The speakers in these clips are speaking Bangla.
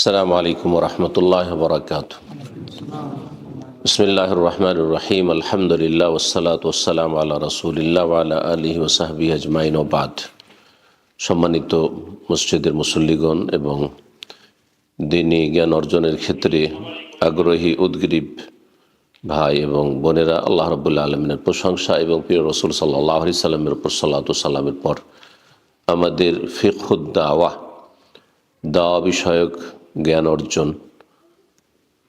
আসসালামু আলাইকুম ওরহমতুল্লাহ বরকাত। বিসমিল্লাহির রহমানির রহিম। আলহামদুলিল্লাহ ওয়াসসালাতু ওয়াসসালামু আলা রাসূলিল্লাহ ওয়া আলা আলিহি ওয়া সাহবিহি আজমাইন ওয়া বাদ। সম্মানিত মসজিদের মুসল্লিগণ এবং দ্বীনি জ্ঞান অর্জনের ক্ষেত্রে আগ্রহী উদ্গ্রীব ভাই এবং বোনেরা, আল্লাহ রাব্বুল আলামিনের প্রশংসা এবং প্রিয় রাসূল সাল্লাল্লাহু আলাইহি সাল্লামের উপর সালাতু সালামের পর আমাদের ফিকহুদ দাওয়া বিষয়ক জ্ঞান অর্জন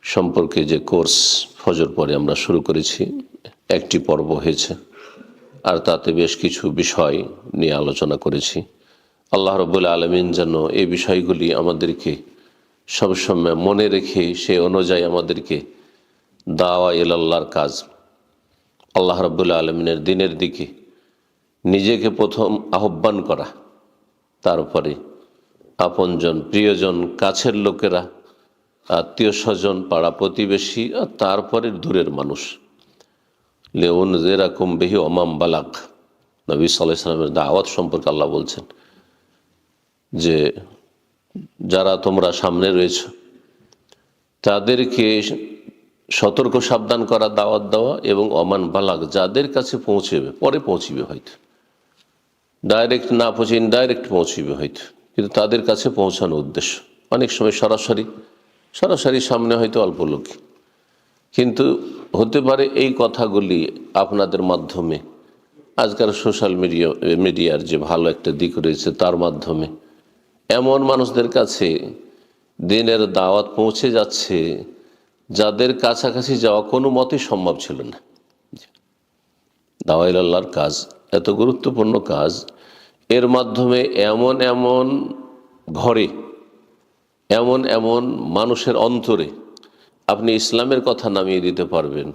সম্পর্কে যে কোর্স ফজর পরে আমরা শুরু করেছি, একটি পর্ব হয়েছে, আর তাতে বেশ কিছু বিষয় নিয়ে আলোচনা করেছি। আল্লাহ রাব্বুল আলামিন যেন এই বিষয়গুলি আমাদেরকে সবসময় মনে রেখে সে অনুযায়ী আমাদেরকে দাওয়া ইলাল্লাহর কাজ, আল্লাহ রাব্বুল আলামিনের দ্বীনের দিকে নিজেকে প্রথম আহ্বান করা, তারপরে আপনজন, প্রিয়জন, কাছের লোকেরা, আত্মীয় স্বজন, পাড়া প্রতিবেশী, আর তারপরে দূরের মানুষ। লিউনযিরাকুম বিহি ওমান বালাগ, নবী সাল্লাল্লাহু আলাইহি ওয়াসাল্লামের দাওয়াত সম্পর্কে আল্লাহ বলছেন যে যারা তোমরা সামনে রয়েছে তাদেরকে সতর্ক সাবধান করা, দাওয়াত দেওয়া, এবং ওমান বালাগ, যাদের কাছে পৌঁছবে, পরে পৌঁছিবে, হয়তো ডাইরেক্ট না পৌঁছে ইনডাইরেক্ট পৌঁছিবে হয়তো, কিন্তু তাদের কাছে পৌঁছানো উদ্দেশ্য। অনেক সময় সরাসরি সামনে হয়তো অল্প লোক, কিন্তু হতে পারে এই কথাগুলি আপনাদের মাধ্যমে, আজকাল সোশ্যাল মিডিয়ার যে ভালো একটা দিক রয়েছে তার মাধ্যমে এমন মানুষদের কাছে দ্বীনের দাওয়াত পৌঁছে যাচ্ছে যাদের কাছাকাছি যাওয়া কোনো মতেই সম্ভব ছিল না। দাওয়া ইলাল্লাহর কাজ এত গুরুত্বপূর্ণ কাজ, এর মাধ্যমে এমন এমন ঘরে, এমন এমন মানুষের অন্তরে আপনি ইসলামের কথা নামিয়ে দিতে পারবেন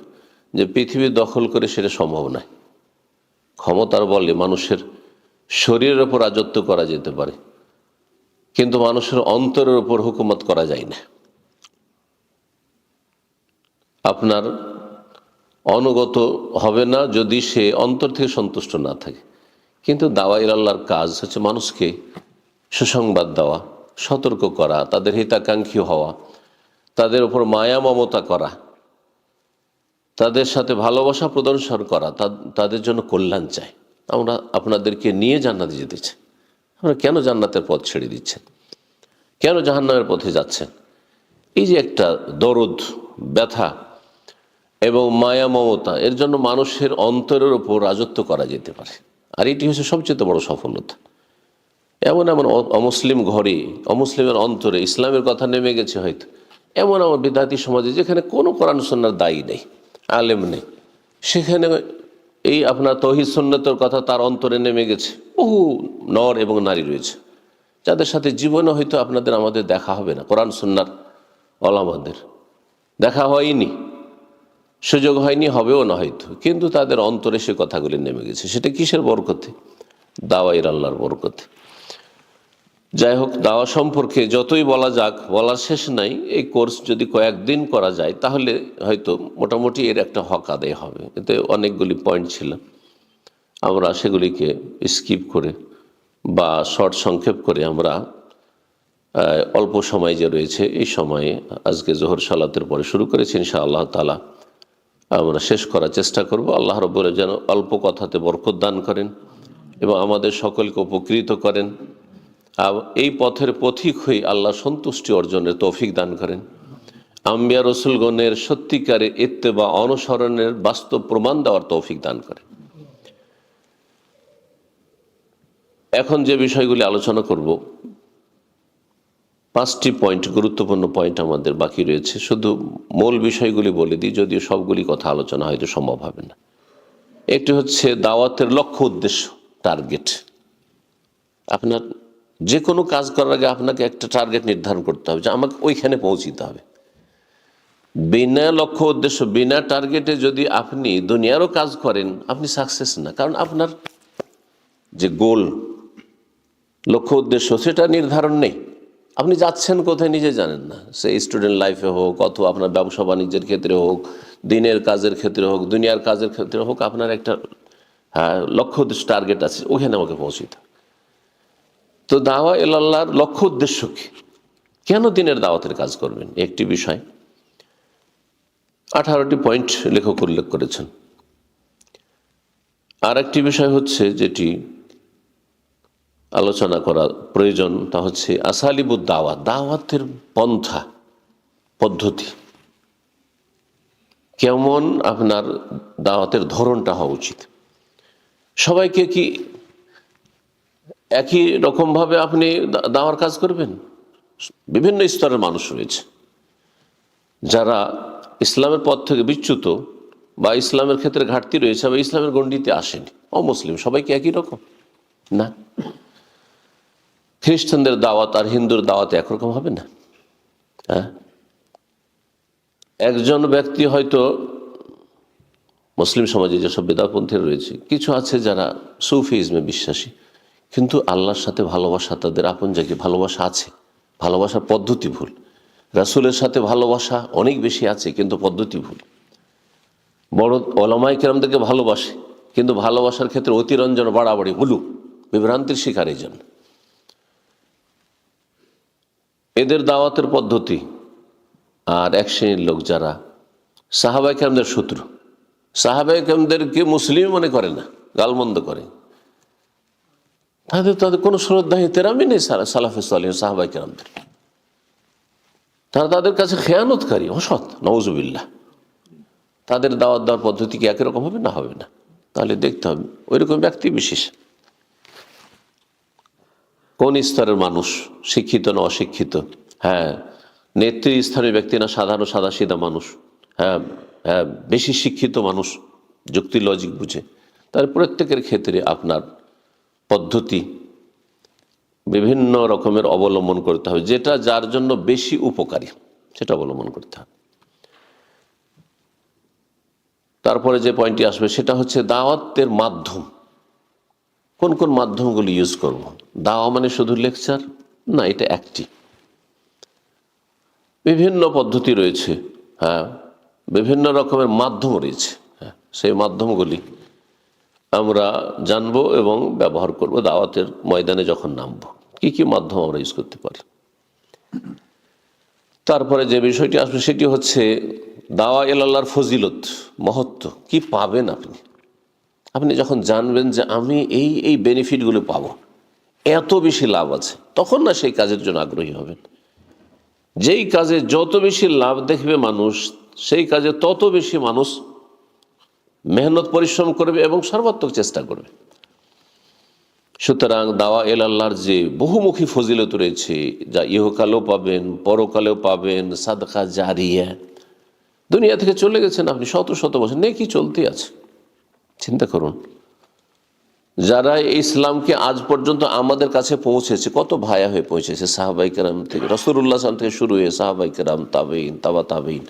যে পৃথিবী দখল করে সেটা সম্ভব নয়। ক্ষমতার বলে মানুষের শরীরের ওপর রাজত্ব করা যেতে পারে, কিন্তু মানুষের অন্তরের উপর হুকুমত করা যায় না। আপনার অনুগত হবে না যদি সে অন্তর থেকে সন্তুষ্ট না থাকে। কিন্তু দাওয়া ইলাল্লাহর কাজ হচ্ছে মানুষকে সুসংবাদ দেওয়া, সতর্ক করা, তাদের হিতাকাঙ্ক্ষী হওয়া, তাদের উপর মায়া মমতা করা, তাদের সাথে ভালোবাসা প্রদর্শন করা, তাদের জন্য কল্যাণ চাই। আমরা আপনাদেরকে নিয়ে জান্নাতে যেতে চাই। আমরা কেন জান্নাতের পথ ছেড়ে দিচ্ছেন, কেন জাহান্নামের পথে যাচ্ছেন? এই যে একটা দরদ, ব্যথা এবং মায়া মমতা, এর জন্য মানুষের অন্তরের উপর রাজত্ব করা যেতে পারে। আর এটি হচ্ছে সবচেয়ে বড় সফলতা। এমন এমন অমুসলিম ঘরে, অমুসলিমের অন্তরে ইসলামের কথা নেমে গেছে হয়তো, এমন আমার বিদ্যার্থী সমাজে যেখানে কোনো কোরআন সুন্নাহর দায়ী নেই, আলেম নেই, সেখানে এই আপনার তৌহিদ সুন্নতের কথা তার অন্তরে নেমে গেছে। বহু নর এবং নারী রয়েছে যাদের সাথে জীবনে হয়তো আপনাদের আমাদের দেখা হবে না, কোরআন সুন্নাহর ওলামাদের দেখা হয়নি, সুযোগ হয়নি, হবেও না হয়তো, কিন্তু তাদের অন্তরে সে কথাগুলি নেমে গেছে। সেটা কিসের বরকতে? দাওয়া ইলাল্লাহর বরকতে। যাই হোক, দাওয়া সম্পর্কে যতই বলা যাক, বলার শেষ নাই। এই কোর্স যদি কয়েকদিন করা যায় তাহলে হয়তো মোটামুটি এর একটা হক আদায় হবে। এতে অনেকগুলি পয়েন্ট ছিল, আমরা সেগুলিকে স্কিপ করে বা শর্ট সংক্ষেপ করে আমরা অল্প সময় যে রয়েছে এই সময়ে আজকে জোহর সালাতের পরে শুরু করেছি, ইনশাআল্লাহ তাআলা আমরা শেষ করার চেষ্টা করব। আল্লাহ রাব্বুল যেন অল্প কথাতে বরকত দান করেন এবং আমাদের সকলকে উপকৃত করেন। এই পথের পথিক হয়ে আল্লাহ সন্তুষ্টি অর্জনের তৌফিক দান করেন। আম্বিয়া রসুলগণের সত্যিকারে ইত্তেবা, অনুসরণের বাস্তব প্রমাণ দেওয়ার তৌফিক দান করেন। এখন যে বিষয়গুলি আলোচনা করব, 5টি পয়েন্ট, গুরুত্বপূর্ণ পয়েন্ট আমাদের বাকি রয়েছে। শুধু মূল বিষয়গুলি বলে দিই, যদিও সবগুলি কথা আলোচনা হয়তো সম্ভব হবে না। একটি হচ্ছে দাওয়াতের লক্ষ্য, উদ্দেশ্য, টার্গেট। আপনার যে কোনো কাজ করার আগে আপনাকে একটা টার্গেট নির্ধারণ করতে হবে যে আমাকে ওইখানে পৌঁছিতে হবে। বিনা লক্ষ্য উদ্দেশ্য, বিনা টার্গেটে যদি আপনি দুনিয়ারও কাজ করেন, আপনি সাকসেস না। কারণ আপনার যে গোল, লক্ষ্য উদ্দেশ্য, সেটা নির্ধারণ নেই। আপনি যাচ্ছেন কোথায় নিজে জানেন না। সে স্টুডেন্ট লাইফে হোক, অথবা আপনার ব্যবসা বাণিজ্যের ক্ষেত্রে হোক, দিনের কাজের ক্ষেত্রে হোক, দুনিয়ার কাজের ক্ষেত্রে হোক, আপনার একটা লক্ষ্য উদ্দেশ্য, টার্গেট আছে, ওখানে আমাকে পৌঁছিতে। তো দাওয়া ইলাল্লাহর লক্ষ্য উদ্দেশ্য কি? কেন দিনের দাওয়াতের কাজ করবেন? একটি বিষয়। 18টি পয়েন্ট লেখক উল্লেখ করেছেন। আর একটি বিষয় হচ্ছে যেটি আলোচনা করা প্রয়োজন, তা হচ্ছে আসালিবুদ দাওয়াত, দাওয়াতের পন্থা পদ্ধতি, কেমন আপনার দাওয়াতের ধরনটা হওয়া উচিত। সবাইকে কি একই রকমভাবে আপনি দাওয়ার কাজ করবেন? বিভিন্ন স্তরের মানুষ রয়েছে যারা ইসলামের পথ থেকে বিচ্যুত বা ইসলামের ক্ষেত্রে ঘাটতি রয়েছে বা ইসলামের গণ্ডিতে আসেনি, অমুসলিম। সবাইকে একই রকম না। খ্রিস্টানদের দাওয়াত আর হিন্দুর দাওয়াত একরকম হবে না। হ্যাঁ, একজন ব্যক্তি হয়তো মুসলিম সমাজে যেসব বেদাপন্থী রয়েছে, কিছু আছে যারা সুফিজমে বিশ্বাসী, কিন্তু আল্লাহর সাথে ভালোবাসা, তাদের আপন জায়গায় ভালোবাসা আছে, ভালোবাসার পদ্ধতি ভুল। রাসূলের সাথে ভালোবাসা অনেক বেশি আছে, কিন্তু পদ্ধতি ভুল। বড় ওলামায়ে কেরামদেরকে ভালোবাসে, কিন্তু ভালোবাসার ক্ষেত্রে অতিরঞ্জন, বাড়াবাড়ি, হুলু, বিভ্রান্তির শিকার। এই জন্য এদের দাওয়াতের পদ্ধতি। আর এক শ্রেণীর লোক যারা সাহাবায়ে কেরামদের শত্রু, সাহাবায়ে কেরামদেরকে মুসলিম মনে করে না, গালমন্দ করে, তাদের কোনো শ্রদ্ধা এহতেরামই নেই সালাফে সালেহীন সাহাবায়ে কেরামদের। তারা তাদের কাছে খেয়ানতকারী, অসৎ, নওজুবিল্লাহ। তাদের দাওয়াত দেওয়ার পদ্ধতি কি একই রকম হবে? না, হবে না। তাহলে দেখতে হবে ওই রকম ব্যক্তি বিশেষ কোন স্তরের মানুষ, শিক্ষিত না অশিক্ষিত, হ্যাঁ, নেতৃস্থানীয় ব্যক্তি না সাধারণ সাদাসিধা মানুষ, হ্যাঁ হ্যাঁ, বেশি শিক্ষিত মানুষ, যুক্তি লজিক বুঝে। তার প্রত্যেকের ক্ষেত্রে আপনার পদ্ধতি বিভিন্ন রকমের অবলম্বন করতে হবে, যেটা যার জন্য বেশি উপকারী সেটা অবলম্বন করতে হবে। তারপরে যে পয়েন্টটি আসবে সেটা হচ্ছে দাওয়াতের মাধ্যম। কোন কোন মাধ্যমগুলি ইউজ করব? দাওয়া মানে শুধু লেকচার না, এটা একটি। বিভিন্ন পদ্ধতি রয়েছে, হ্যাঁ, বিভিন্ন রকমের মাধ্যম রয়েছে। হ্যাঁ, সেই মাধ্যমগুলি আমরা জানবো এবং ব্যবহার করব দাওয়াতের ময়দানে যখন নামবো। কি কি মাধ্যম আমরা ইউজ করতে পারি। তারপরে যে বিষয়টি আসবে সেটি হচ্ছে দাওয়া ইলাল্লাহর ফজিলত, মহত্ব। কি পাবেন আপনি? আপনি যখন জানবেন যে আমি এই এই বেনিফিটগুলো পাবো, এত বেশি লাভ আছে, তখন না সেই কাজের জন্য আগ্রহী হবেন। যেই কাজে যত বেশি লাভ দেখবে মানুষ, সেই কাজে তত বেশি মানুষ মেহনত পরিশ্রম করবে এবং সর্বাত্মক চেষ্টা করবে। সুতরাং দাওয়া ইলাল্লাহর যে বহুমুখী ফজিলত রয়েছে, যা ইহকালেও পাবেন, পরকালেও পাবেন, সাদকা জারিয়া, দুনিয়া থেকে চলে গেছেন আপনি শত শত বছর, নেকি চলতে আছে। চিন্তা করুন, যারা ইসলামকে আজ পর্যন্ত আমাদের কাছে পৌঁছেছে, কত ভায়া হয়ে পৌঁছেছে, সাহাবাই কেরাম থেকে, রাসূলুল্লাহ সাল্লাল্লাহু আলাইহি ওয়াসাল্লাম থেকে শুরু হয়ে সাহাবাই কেরাম, তাবেঈন, তাবা তাবেঈন,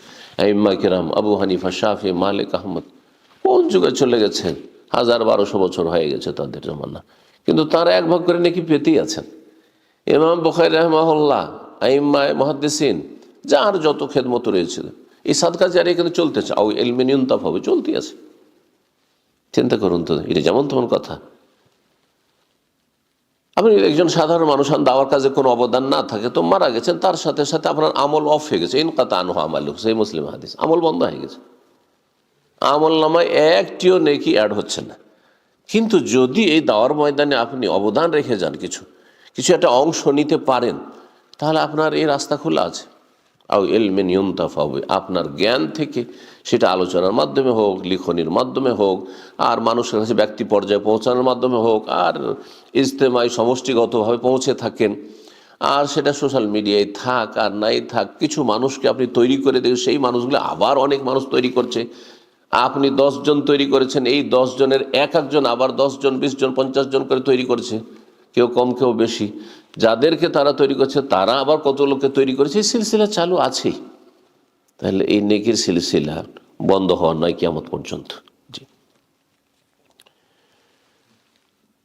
আইম্মা কেরাম, আবু হানিফা, শাফি, মালিক, আহমদ, কোন যুগে চলে গেছেন, 1000-1200 বছর হয়ে গেছে তাদের জমানা, কিন্তু তারা এক ভাগ করে নাকি পেতেই আছেন। ইমাম বুখারী রাহিমাহুল্লাহ, আইম্মা মুহাদ্দিসিন, যার যত খেদমত রয়েছে, এই সাদকা জারিয়া কিন্তু চলতেছে, আও ইলমিন ইউনতাফ হবে, চলতেই আছে। চিন্তা করুন তো, এটা যেমন তেমন কথা। আপনি একজন সাধারণ মানুষ, দাওয়ার কাজে কোনো অবদান না থাকে তো মারা গেছেন, তার সাথে সাথে আপনার আমল অফ হয়ে গেছে, ইনকাতা আনহু আমালু, সেই মুসলিম হাদিস, আমল বন্ধ হয়ে গেছে, আমল নামায় একটিও নেকি অ্যাড হচ্ছে না। কিন্তু যদি এই দাওয়ার ময়দানে আপনি অবদান রেখে যান, কিছু কিছু একটা অংশ নিতে পারেন, তাহলে আপনার এই রাস্তা খোলা আছে। আও ইলমিন ইউনতাফা হবে, আপনার জ্ঞান থেকে, সেটা আলোচনার মাধ্যমে হোক, লিখনির মাধ্যমে হোক, আর মানুষের কাছে ব্যক্তি পর্যায়ে পৌঁছানোর মাধ্যমে হোক, আর ইজতেমাই সমষ্টিগতভাবে পৌঁছে থাকেন, আর সেটা সোশ্যাল মিডিয়ায় থাক আর নাই থাক, কিছু মানুষকে আপনি তৈরি করে দেখেন, সেই মানুষগুলো আবার অনেক মানুষ তৈরি করছে। আপনি 10 জন তৈরি করেছেন, এই 10 জনের এক একজন আবার 10 জন, 20 জন, 50 জন করে তৈরি করছে, কেউ কম কেউ বেশি। যাদেরকে তারা তৈরি করছে তারা আবার কত লোককে তৈরি করেছে, এই সিলসিলা চালু আছেই। তাহলে এই নেকির সিলসিলা বন্ধ হওয়ার নয় কিয়ামত পর্যন্ত। জি,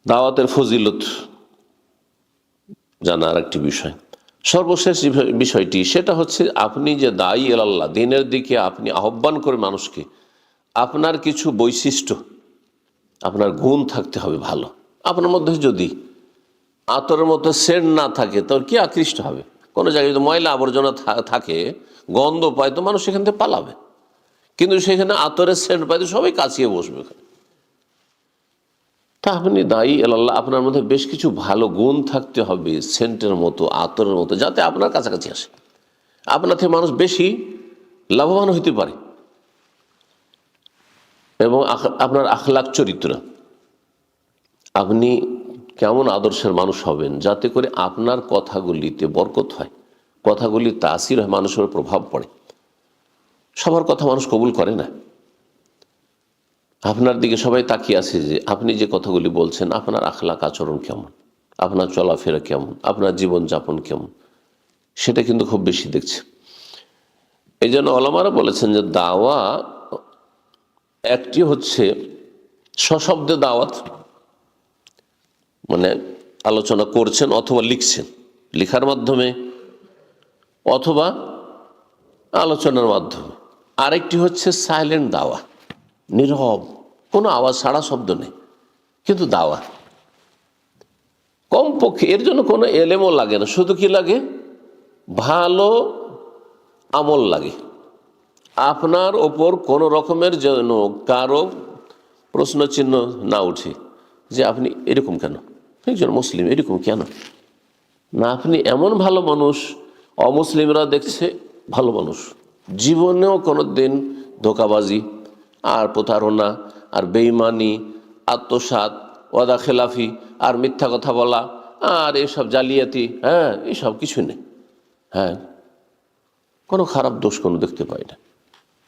দাওয়াতের ফজিলত জানার একটি বিষয়। সর্বশেষ বিষয়টি সেটা হচ্ছে, আপনি যে দায়ী ইলাল্লাহ, দ্বীনের দিকে আপনি আহ্বান করে মানুষকে, আপনার কিছু বৈশিষ্ট্য, আপনার গুণ থাকতে হবে ভালো। আপনার মধ্যে যদি আতরের মতো সেন্ট না থাকে, তাহলে কি আকৃষ্ট হবে? কোনো জায়গায় যদি ময়লা আবর্জনা থাকে, গন্ধ পায়, তো মানুষ সেখান থেকে পালাবে। কিন্তু সেখানে আতরের সেন্ট পায় তো সবাই কাছিয়ে বসবে। তা আপনি দায়ী আল্লাহ, আপনার মধ্যে বেশ কিছু ভালো গুণ থাকতে হবে, সেন্টের মতো, আতরের মতো, যাতে আপনার কাছাকাছি আসে, আপনার থেকে মানুষ বেশি লাভবান হইতে পারে। এবং আপনার আখলাক, চরিত্র, আপনি কেমন আদর্শের মানুষ হবেন, যাতে করে আপনার কথাগুলিতে বরকত হয়, কথাগুলি তাসির হয়, মানুষের প্রভাব পড়ে। সবার কথা মানুষ কবুল করে না। আপনার দিকে সবাই তাকিয়ে আছে যে আপনি যে কথাগুলি বলছেন, আপনার আখলাক আচরণ কেমন, আপনার চলাফেরা কেমন, আপনার জীবনযাপন কেমন, সেটা কিন্তু খুব বেশি দেখছে। এই জন্য ওলামারা বলেছেন যে দাওয়া একটি হচ্ছে সশব্দে দাওয়াত, মানে আলোচনা করছেন অথবা লিখছেন, লিখার মাধ্যমে অথবা আলোচনার মাধ্যমে। আরেকটি হচ্ছে সাইলেন্ট দাওয়া, নীরব, কোনো আওয়াজ ছাড়া, শব্দ নেই, কিন্তু দাওয়া। কমপক্ষে এর জন্য কোনো এলেমও লাগে না, শুধু কি লাগে, ভালো আমল লাগে। আপনার ওপর কোনো রকমের যেন কারো প্রশ্ন চিহ্ন না উঠে যে আপনি এরকম কেন, একজন মুসলিম এরকম কেন না, আপনি এমন ভালো মানুষ, অমুসলিমরা দেখছে ভালো মানুষ, জীবনেও কোনো দিন ধোঁকাবাজি আর প্রতারণা আর বেঈমানি, আত্মসাৎ, ওয়াদা খেলাফি আর মিথ্যা কথা বলা আর এসব জালিয়াতি, হ্যাঁ, এসব কিছু নেই। হ্যাঁ, কোনো খারাপ দোষ কোনো দেখতে পাই না।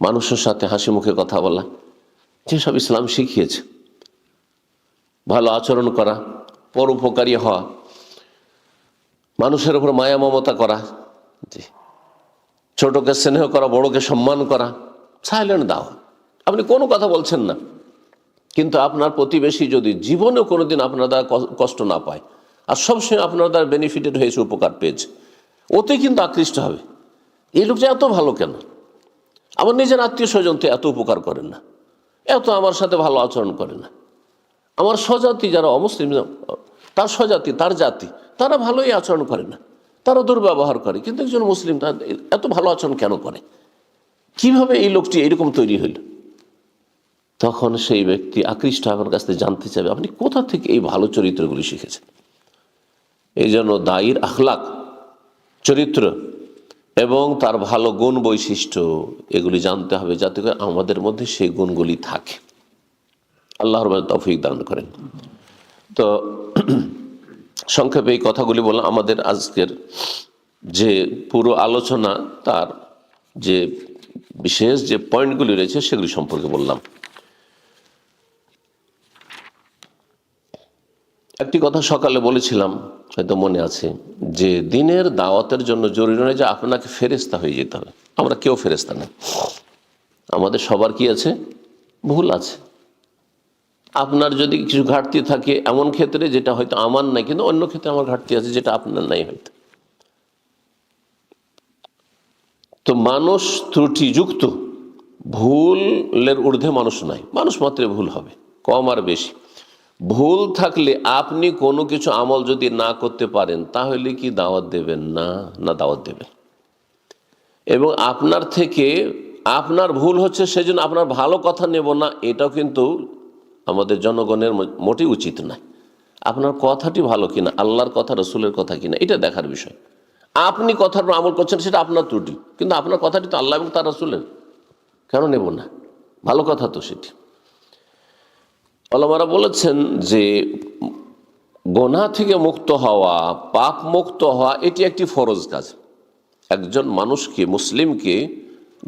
মানুষের সাথে হাসি মুখে কথা বলা, যেসব ইসলাম শিখিয়েছে, ভালো আচরণ করা, পরোপকারী হওয়া, মানুষের উপর মায়া মমতা করা, ছোটকে স্নেহ করা, বড়কে সম্মান করা, সাইলেন্ট দাও। আপনি কোনো কথা বলছেন না, কিন্তু আপনার প্রতিবেশী যদি জীবনেও কোনোদিন আপনার দ্বারা কষ্ট না পায় আর সবসময় আপনার দ্বারা বেনিফিটেড হয়েছে, উপকার পেয়েছে, ওতে কিন্তু আকৃষ্ট হবে, এই লোকটা এত ভালো কেন, আমার নিজের আত্মীয় স্বজন তো এত উপকার করেন না, এত আমার সাথে ভালো আচরণ করে না, আমার স্বজাতি যারা অমুসলিম, তার স্বজাতি, তার জাতি, তারা ভালোই আচরণ করে না, তারা দুর্ব্যবহার করে, কিন্তু একজন মুসলিম তার এত ভালো আচরণ কেন করে, কিভাবে এই লোকটি এরকম তৈরি হইল? তখন সেই ব্যক্তি আকৃষ্ট আপনার কাছ থেকে জানতে চাইবে আপনি কোথা থেকে এই ভালো চরিত্রগুলি শিখেছেন। এই জন্য দায়ীর আখলাক, চরিত্র এবং তার ভালো গুণ, বৈশিষ্ট্য, এগুলি জানতে হবে, যাতে করে আমাদের মধ্যে সেই গুণগুলি থাকে। আল্লাহর তৌফিক দান করেন। তো সংক্ষেপে এই কথাগুলি বললাম। আমাদের আজকের যে পুরো আলোচনা, তার যে বিশেষ যে পয়েন্টগুলি রয়েছে সেগুলি সম্পর্কে বললাম। একটি কথা সকালে বলেছিলাম, হয়তো মনে আছে, যে দিনের দাওয়াতের জন্য জরুরি নয় যে আপনাকে ফেরেশতা হয়ে যেতে হবে। আমরা কেউ ফেরেশতা না, আমাদের সবার কি আছে, ভুল আছে। আপনার যদি কিছু ঘাটতি থাকে এমন ক্ষেত্রে যেটা হয়তো আমার নাই, কিন্তু অন্য ক্ষেত্রে আমার ঘাটতি আছে যেটা আপনার নাই হয়তো। তো মানুষ ত্রুটিযুক্ত, ভুলের ঊর্ধ্বে মানুষ নাই, মানুষ মাত্র ভুল হবে, কম আর বেশি। ভুল থাকলে আপনি কোনো কিছু আমল যদি না করতে পারেন, তাহলে কি দাওয়াত দেবেন? না, না দাওয়াত দেবেন। এবং আপনার থেকে আপনার ভুল হচ্ছে সেজন্য আপনার ভালো কথা নেব না, এটাও কিন্তু আমাদের জনগণের মোটেই উচিত নয়। আপনার কথাটি ভালো কিনা, আল্লাহর কথা, রসুলের কথা কিনা, এটা দেখার বিষয়। আপনি কথার আমল করছেন সেটা আপনার ত্রুটি, কিন্তু আপনার কথাটি তো আল্লাহ এবং তার রসুলের, কেন নেব না? ভালো কথা তো সেটি। ওলামারা বলেছেন যে গোনাহ থেকে মুক্ত হওয়া, পাপ মুক্ত হওয়া, এটি একটি ফরজ কাজ। একজন মানুষকে, মুসলিমকে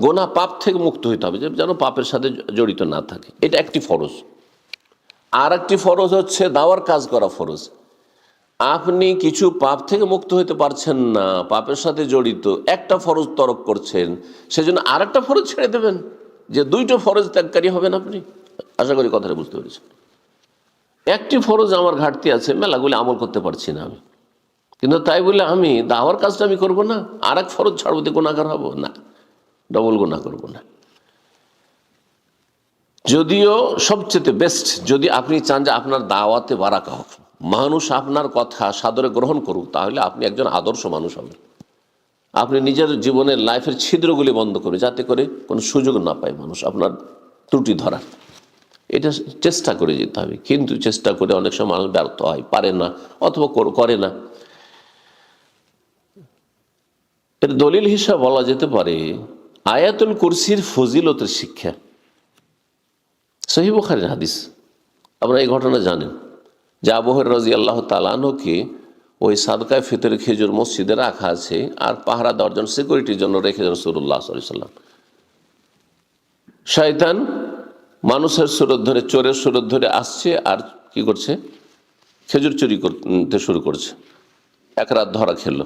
গোনাহ, পাপ থেকে মুক্ত হইতে হবে, যেন পাপের সাথে জড়িত না থাকে, এটা একটি ফরজ। আর একটি ফরজ হচ্ছে দাওয়ার কাজ করা ফরজ। আপনি কিছু পাপ থেকে মুক্ত হইতে পারছেন না, পাপের সাথে জড়িত, একটা ফরজ তরক করছেন, সেজন্য আর একটা ফরজ ছেড়ে দেবেন, যে দুইটা ফরজ ত্যাগকারী হবেন আপনি? আশা করি কথাটা বুঝতে পেরেছেন। একটি ফরজ আমার ঘাটতি আছে, মেলাগুলি আমল করতে পারছি না আমি, কিন্তু তাই বলে আমি দাওয়ার কাজটা আমি করবো না, আর এক ফরজ ছাড়বো দিয়ে গুনাহগার হবো না, ডবল গুনাহ করবো না। যদিও সবচেয়ে বেস্ট, যদি আপনি চান যে আপনার দাওয়াতে বারাকা হোক, মানুষ আপনার কথা সাদরে গ্রহণ করুক, তাহলে আপনি একজন আদর্শ মানুষ হবেন। আপনি নিজের জীবনের লাইফের ছিদ্রগুলি বন্ধ করবে, যাতে করে কোনো সুযোগ না পায় মানুষ আপনার ত্রুটি ধরার। এটা চেষ্টা করে যেতে হবে, কিন্তু চেষ্টা করে অনেক সময় মানুষ ব্যর্থ হয়, পারে না, অথবা করে না। এর দলিল হিসাবে বলা যেতে পারে আয়াতুল কুরসির ফজিলতের শিক্ষা। সহিহ বুখারীর হাদিস, আপনারা এই ঘটনা জানেন যে আবু হুরায়রা রাদিয়াল্লাহু তাআলা আনহুকে ওই সাদকায়ে ফিতরের খেজুর মসজিদে রাখা আছে, আর পাহারা দেওয়ার জন্য, সিকিউরিটির জন্য রেখেছেন রাসূলুল্লাহ সাল্লাল্লাহু আলাইহি ওয়াসাল্লাম। শয়তান মানুষের সুরত ধরে, চোরের সুরত ধরে আসছে, আর কি করছে, খেজুর চুরি করতে শুরু করছে। এক রাত ধরা খেলো,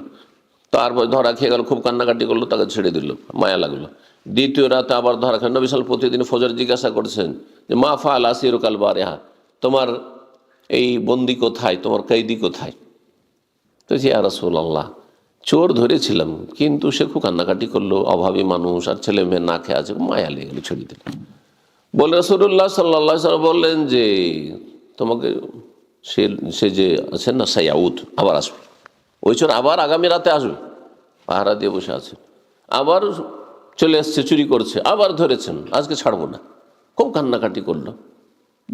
তারপর ধরা খেয়ে গেল, খুব কান্নাকাটি করলো, তাকে ছেড়ে দিল, মায়া লাগলো। দ্বিতীয় রাতে আবার ধরা খেলো। নবী সাল্লাল্লাহু আলাইহি ওয়াসাল্লাম প্রতিদিন ফজর জিজ্ঞাসা করছেন যে মা ফাআল আসিরুকাল বারিহা, তোমার এই বন্দি কোথায়, তোমার কয়েদি কোথায়? তো ইয়া রাসূলুল্লাহ, চোর ধরেছিলাম, কিন্তু সে খুব কান্নাকাটি করলো, অভাবী মানুষ, আর ছেলে মেয়ে না খেয়ে আছে, মায়া লেগে গেলো, ছেড়ে দিল। বলে রাসূলুল্লাহ সাল্লাল্লাহু আলাইহি ওয়াসাল্লাম বললেন যে তোমাকে সে যে আছেন না, সায়াউদ, আবার আসবে, ওই চোর আবার আগামী রাতে আসবে, পাহারা দিয়ে বসে আছে, আবার চলে এসছে, চুরি করছে, আবার ধরেছেন, আজকে ছাড়বো না। খুব কান্নাকাটি করলো।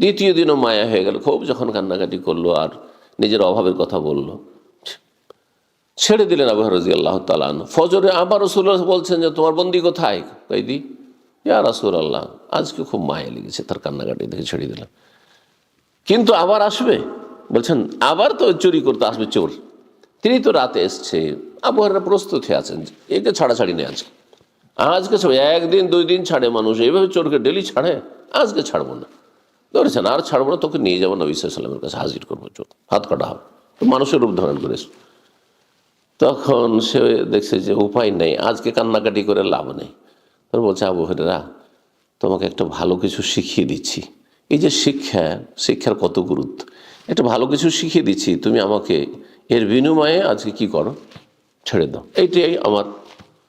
দ্বিতীয় দিনও মায়া হয়ে গেল, খুব যখন কান্নাকাটি করলো আর নিজের অভাবের কথা বলল, ছেড়ে দিলেন আবু হুরায়রা রাদিয়াল্লাহু তাআলা আনহু। ফজরে আবার রাসূলুল্লাহ বলছেন যে তোমার বন্দী কোথায়, কয়েদি? ইয়া রাসূলুল্লাহ, আজকে খুব মায়া লেগেছে, তার কান্নাকাটি দেখে ছেড়ে দিলাম, কিন্তু আবার আসবে। বলছেন আবার তো চুরি করতে আসবে চোর, তিনি তো রাতে এসছে। আবু হুরায়রা প্রস্তুত হয়ে আছেন, একে ছাড়াছাড়ি নেই আজকে, আজকে ছাড়বে। একদিন দুই দিন ছাড়ে মানুষ, এইভাবে চোরকে ডেলি ছাড়ে, আজকে ছাড়বো না। ধরেছেন আর ছাড়বো না, তোকে নিয়ে যাবো নবী সাল্লাল্লাহু আলাইহি ওয়াসাল্লামের কাছে, হাজির করবো, চোর হাত কাটা হবে। তো মানুষের রূপ ধারণ করেছে। তখন সে দেখছে যে উপায় নেই, আজকে কান্নাকাটি করে লাভ নেই। তখন বলছে আবু হুরায়রা, তোমাকে একটা ভালো কিছু শিখিয়ে দিচ্ছি। এই যে শিক্ষার কত গুরুত্ব, একটা ভালো কিছু শিখিয়ে দিচ্ছি, তুমি আমাকে এর বিনিময়ে আজকে কি করো, ছেড়ে দাও। এইটাই আমার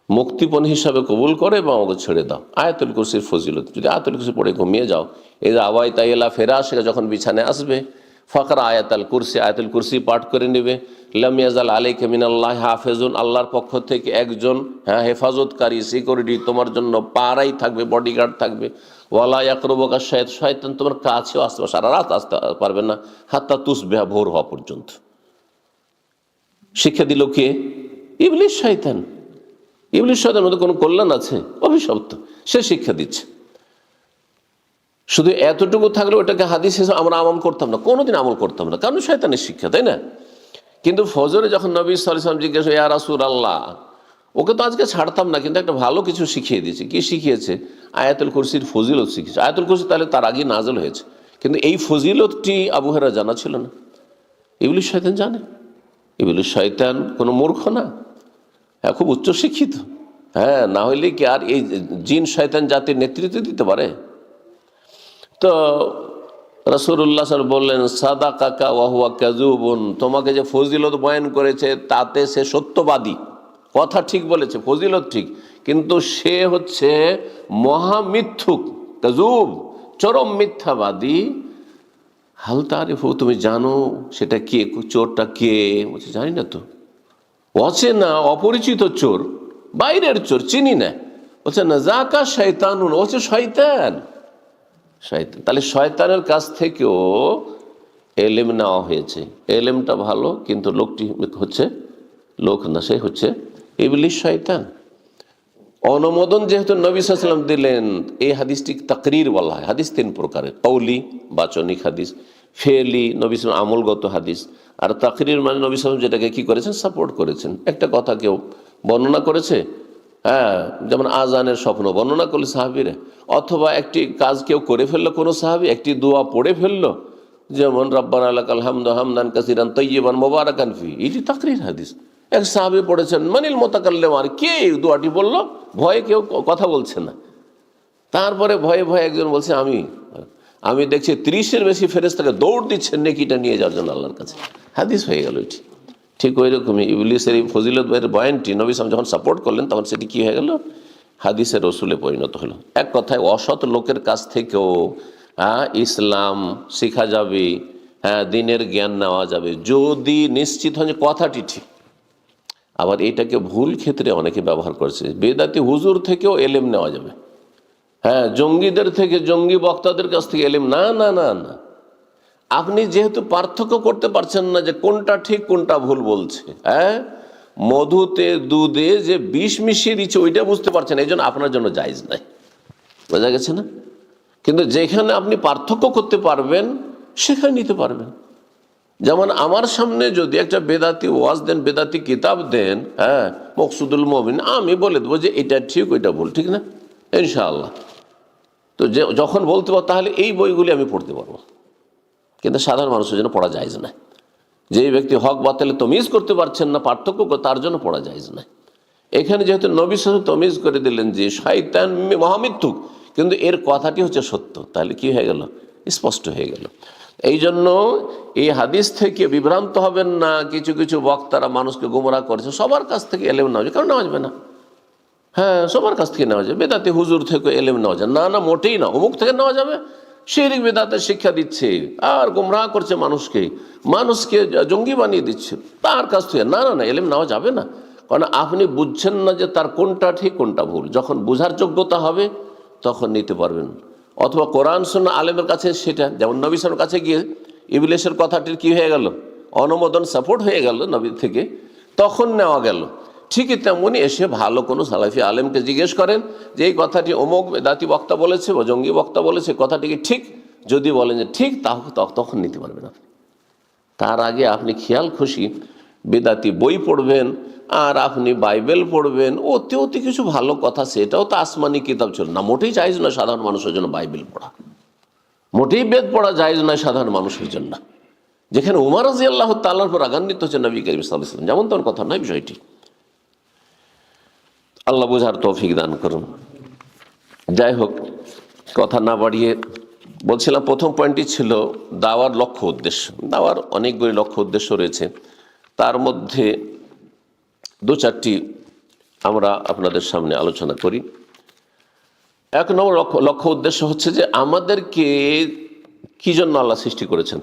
মুক্তিপণ হিসাবে কবুল করে এবং আমাকে ছেড়ে দাও। আয়াতুল কুরসির ফজিলত, যদি আয়াতুল কুরসি পড়ে ঘুমিয়ে যাও, এই যে আওয়াই তাইলা ফেরাশে, যখন বিছানায় আসবে, ফাকরা আয়াতুল কুরসি, আয়াতুল কুরসি পাঠ করে নেবে। লাম ইয়াজাল আলাইকা মিনাল্লাহি হাফেজুন, আল্লাহর পক্ষ থেকে একজন হেফাজতকারী, সিকিউরিটি তোমার জন্য পাড়াই থাকবে, বডিগার্ড থাকবে। ওয়ালা ইয়াকরুবুকা শাইতান, শয়তান তোমার কাছেও আসতে, সারা রাত আসতে পারবে না, হাত্তা তুসবিহা, ভোর হওয়া পর্যন্ত। শিক্ষা দিল কে? ইবলিস, শয়তান। ইবলিস শয়তানের মধ্যে কোনো কল্যাণ আছে? অভিশপ্ত। সে শিক্ষা দিচ্ছে। শুধু এতটুকু থাকলে ওটাকে হাদিস হিসেবে আমরা আমল করতাম না, কোনোদিন আমল করতাম না, কারণ শয়তানের শিক্ষা, তাই না? কিন্তু ফজরে যখন নবী সাল্লাল্লাহু আলাইহি ওয়াসাল্লাম জিজ্ঞেস, ইয়া রাসূলুল্লাহ, ওকে তো আজকে ছাড়তাম না, কিন্তু একটা ভালো কিছু শিখিয়ে দিয়েছে। কি শিখিয়েছে? আয়াতুল কুরসির ফজিলত শিখিয়েছে। আয়াতুল কুরসি তাহলে তার আগে নাযিল হয়েছে, কিন্তু এই ফজিলতটি আবু হুরায়রা জানা ছিল না। ইবলিস শয়তান জানে। ইবলিস শয়তান কোনো মূর্খ না, হ্যাঁ, খুব উচ্চ শিক্ষিত। হ্যাঁ, না হইলে কি আর এই জিন শয়তান জাতির নেতৃত্ব দিতে পারে? তো রাসূলুল্লাহ সাল্লাল্লাহু আলাইহি ওয়াসাল্লাম বললেন, সাদাকাকা ওয়া হুয়া কাযুবুন, তোমাকে যে ফজিলত বয়ান করেছে তাতে সে সত্যবাদী, কথা ঠিক বলেছে, ফজিলত ঠিক, কিন্তু সে হচ্ছে মহামিথ্যুক, কাযুব, চরম মিথ্যাবাদী। হাল তারিফু, তুমি জানো সেটা কে, চোরটা কে? বলছে জানি না তো, অচেনা অপরিচিত চোর, বাইরের চোর, চিনি না। বলছে না, যাকা শয়তানুন, ও হচ্ছে শয়তান। শয়তান, তাহলে শয়তানের কাছ থেকেও এলেম নেওয়া হয়েছে। এলেমটা ভালো, কিন্তু লোকটি হচ্ছে লোক না, সে হচ্ছে ইবলিস, শয়তান। অনুমোদন যেহেতু নবী সাল্লাল্লাহু আলাইহি ওয়াসাল্লাম দিলেন, এই হাদিসটি তাকরীর বলা হয়। হাদিস তিন প্রকারের: কওলি, বাচনিক হাদিস; ফেলি, নবী সাল্লাল্লাহু আলাইহি ওয়াসাল্লাম আমলগত হাদিস; আর তাকরীর মানে নবী সাল্লাল্লাহু আলাইহি ওয়াসাল্লাম যেটাকে কি করেছেন, সাপোর্ট করেছেন। একটা কথা কেউ বর্ণনা করেছে, হ্যাঁ, যেমন আজানের স্বপ্ন বর্ণনা করলে সাহাবীরা, অথবা একটি কাজ কেউ করে ফেললো কোনো সাহাবী, একটি দোয়া পড়ে ফেললো, যেমন রব্বানা লাকাল হামদু হামদান কাসীরান তাইয়্যিবান মুবারাকান ফি, এটি তাকরীর হাদিস। এক সাহাবী পড়েছেন, মানিল মুতাকাল্লিম, আর কে এই দোয়াটি বললো? ভয়ে কেউ কথা বলছে না। তারপরে ভয়ে ভয়ে একজন বলছে, আমি দেখছি 30-এর বেশি ফেরেশতাকে দৌড় দিচ্ছেন নেকিটা নিয়ে যাওয়ার জন্য আল্লাহর কাছে। হাদিস হয়ে গেল এটি। ঠিক ওই রকমই ইবলিসের এই ফজিলত বয়ানটি নবী সাল্লাল্লাহু আলাইহি ওয়াসাল্লাম যখন সাপোর্ট করলেন, তখন সেটি কি হয়ে গেল? হাদিসের রসুলে পরিণত হলো। এক কথায় অসৎ লোকের কাছ থেকেও ইসলাম শেখা যাবে, হ্যাঁ, দিনের জ্ঞান নেওয়া যাবে, যদি নিশ্চিত হয় যে কথাটি ঠিক। আবার এটাকে ভুল ক্ষেত্রে অনেকে ব্যবহার করছে। বেদাতি হুজুর থেকেও এলেম নেওয়া যাবে, হ্যাঁ, জঙ্গিদের থেকে, জঙ্গি বক্তাদের কাছ থেকে এলেম, না না না না। আপনি যেহেতু পার্থক্য করতে পারছেন না যে কোনটা ঠিক কোনটা ভুল বলছে, হ্যাঁ, মধুতে দুধে যে বিষ মিশিয়ে দিচ্ছে ওইটা বুঝতে পারছেন, এই জন্য আপনার জন্য জায়েজ নাই। বোঝা গেছে না? কিন্তু যেখানে আপনি পার্থক্য করতে পারবেন সেখানে নিতে পারবেন। যেমন আমার সামনে যদি একটা বেদাতি ওয়াজ দেন, বেদাতি কিতাব দেন, হ্যাঁ, মকসুদুল মুমিন, আমি বলে দেবো যে এটা ঠিক ওইটা ভুল, ঠিক না, ইনশাআল্লাহ। তো যখন বলতে পারবো তাহলে এই বইগুলি আমি পড়তে পারবো, কিন্তু সাধারণ মানুষের জন্য পড়া যায়জ না। যে ব্যক্তি হক বাতিলে তমিজ করতে পারছেন না, পার্থক্য তার জন্য পড়া যায়জ না। এখানে যেহেতু নবী সাল্লাল্লাহু আলাইহি ওয়াসাল্লাম তমিজ করে দিলেন যে শয়তান মহামিথ্যুক, কিন্তু এর কথাটি হচ্ছে সত্য, তাহলে কি হয়ে গেল? স্পষ্ট হয়ে গেল। এই জন্য এই হাদিস থেকে বিভ্রান্ত হবেন না। কিছু কিছু বক্তারা মানুষকে গুমরাহ করেছে, সবার কাছ থেকে এলেম নেওয়া যায়, কারণ নেওয়া যাবে না। হ্যাঁ, সবার কাছ থেকে নেওয়া যাবে, বেদাতি হুজুর থেকে এলেম নেওয়া যায় না, না মোটেই না। অমুক থেকে নেওয়া যাবে, শিরক বেদাতের শিক্ষা দিচ্ছে আর গুমরাহ করছে মানুষকে, মানুষকে জঙ্গি বানিয়ে দিচ্ছে, তার কাছ থেকে না না না এলেম নেওয়া যাবে না। কারণ আপনি বুঝছেন না যে তার কোনটা ঠিক কোনটা ভুল। যখন বোঝার যোগ্যতা হবে তখন নিতে পারবেন। অথবা কোরআন সুন্নাহ আলেমের কাছে, সেটা যেমন নবী সাল্লাল্লাহু আলাইহি ওয়াসাল্লামের কাছে গিয়ে ইবলিসের কথাটির কি হয়ে গেল? অনুমোদন, সাপোর্ট হয়ে গেল নবী থেকে, তখন নেওয়া গেল। ঠিকই তেমনি এসে ভালো কোনো সালাফি আলেমকে জিজ্ঞেস করেন যে এই কথাটি অমুক বেদাতি বক্তা বলেছে বা জঙ্গি বক্তা বলেছে, কথাটি কি ঠিক? যদি বলেন যে ঠিক, তখন নিতে পারবেন আপনি। তার আগে আপনি খেয়াল খুশি বেদাতি বই পড়বেন আর আপনি বাইবেল পড়বেন, অতি অতি কিছু ভালো কথা, সেটাও তো আসমানি কিতাব ছিল না, মোটেই জায়েজ নয় সাধারণ মানুষের জন্য বাইবেল পড়া, মোটেই বেদ পড়া জায়েজ নয় সাধারণ মানুষের জন্য। যেখানে উমর রাদিয়াল্লাহু তাআলার উপর রাগান্বিত হচ্ছে নবী করিম সাল্লাল্লাহু আলাইহি ওয়াসাল্লাম, যেমন তেমন কথা নয় বিষয়টি। আল্লাহ বুঝার তৌফিক দান করুন। যাই হোক, কথা না বাড়িয়ে বলছিলাম, প্রথম পয়েন্টটি ছিল দাওয়ার লক্ষ্য উদ্দেশ্য। দাওয়ার অনেকগুলি লক্ষ্য উদ্দেশ্য রয়েছে, তার মধ্যে দু চারটি আমরা আপনাদের সামনে আলোচনা করি। এক নম্বর লক্ষ্য উদ্দেশ্য হচ্ছে যে আমাদেরকে কি জন্য আল্লাহ সৃষ্টি করেছেন।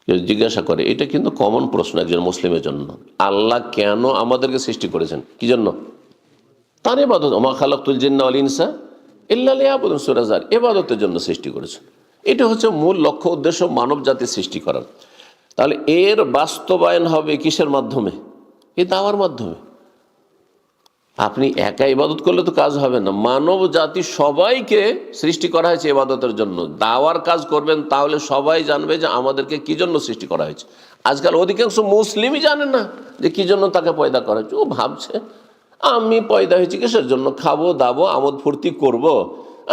কেউ জিজ্ঞাসা করে, এটা কিন্তু কমন প্রশ্ন একজন মুসলিমের জন্য, আল্লাহ কেন আমাদেরকে সৃষ্টি করেছেন, কি জন্য? তার ইবাদত, ওমা খালাকতুল জিন্না ওয়াল ইনসা ইল্লা লিয়াবুদুন, সূরা যার, ইবাদতের জন্য সৃষ্টি করেছেন। এটা হচ্ছে মূল লক্ষ্য উদ্দেশ্য মানব জাতির সৃষ্টি করার। তাহলে এর বাস্তবায়ন হবে কিসের মাধ্যমে? এই দাওয়ার মাধ্যমে। আপনি একা ইবাদত করলে তো কাজ হবে না, মানব জাতি সবাইকে সৃষ্টি করা হয়েছে ইবাদতের জন্য। দাওয়ার কাজ করবেন তাহলে সবাই জানবে যে আমাদেরকে কি জন্য সৃষ্টি করা হয়েছে। আজকাল অধিকাংশ মুসলিমই জানে না যে কি জন্য তাকে পয়দা করা হয়েছে। ও ভাবছে আমি পয়দা হয়েছি কিসের জন্য, খাবো দাবো আমোদ ফুর্তি করব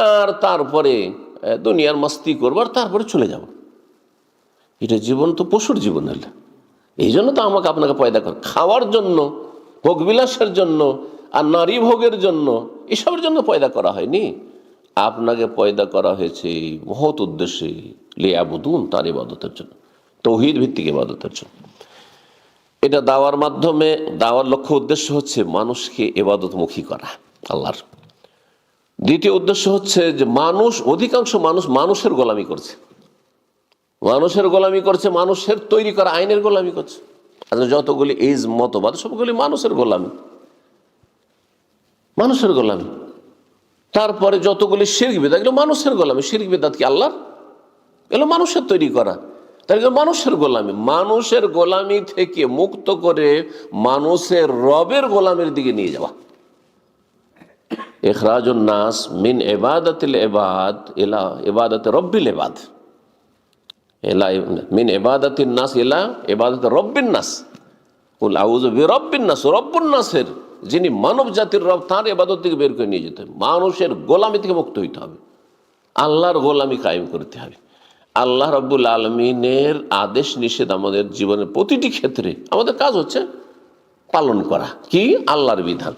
আর তারপরে দুনিয়ার মস্তি করবো আর তারপরে চলে যাব। এটা জীবন তো পশুর জীবন হল। এই জন্য তো আমাকে আপনাকে পয়দা করে খাওয়ার জন্য, ভোগবিলাসের জন্য আর নারী ভোগের জন্য, এসবের জন্য পয়দা করা হয়নি। আপনাকে পয়দা করা হয়েছে মহৎ উদ্দেশ্যে, লিয়াবুদুন, তার ইবাদতের জন্য, তৌহিদ ভিত্তিক ইবাদতের জন্য। এটা দাওয়ার মাধ্যমে, দাওয়ার লক্ষ্য উদ্দেশ্য হচ্ছে মানুষকে ইবাদতমুখী করা আল্লাহর। দ্বিতীয় উদ্দেশ্য হচ্ছে যে মানুষ, অধিকাংশ মানুষ মানুষের গোলামি করছে, মানুষের গোলামি করছে, মানুষের তৈরি করা আইনের গোলামি করছে। আচ্ছা, যতগুলি ইজ মতবাদ সবগুলি মানুষের গোলামি, মানুষের গোলামি। তারপরে যতগুলি শিরক বিদআত, এগুলো মানুষের গোলামি। শিরক বিদআত কি আল্লাহর? এগুলো মানুষের তৈরি করা, তাই মানুষের গোলামি। মানুষের গোলামি থেকে মুক্ত করে মানুষের রবের গোলামের দিকে নিয়ে যাওয়া। ইখরাজুন নাস মিন ইবাদাতিল ইবাদ ইলা ইবাদাতি রব্বিল ইবাদ, ইলা মিন ইবাদাতিন নাস ইলা ইবাদাতি রব্বিন নাস। কুল আউযু বিরাব্বিন নাস, রব্বুন নাসের যিনি মানব জাতির রব, তার ইবাদত থেকে বের করে নিয়ে যেতে হবে। মানুষের গোলামি থেকে মুক্ত হইতে হবে, আল্লাহর গোলামি কায়েম করতে হবে। আল্লাহ রাব্বুল আলামিনের আদেশ নিষেধ আমাদের জীবনের প্রতিটি ক্ষেত্রে আমাদের কাজ হচ্ছে পালন করা। কি? আল্লাহর বিধান,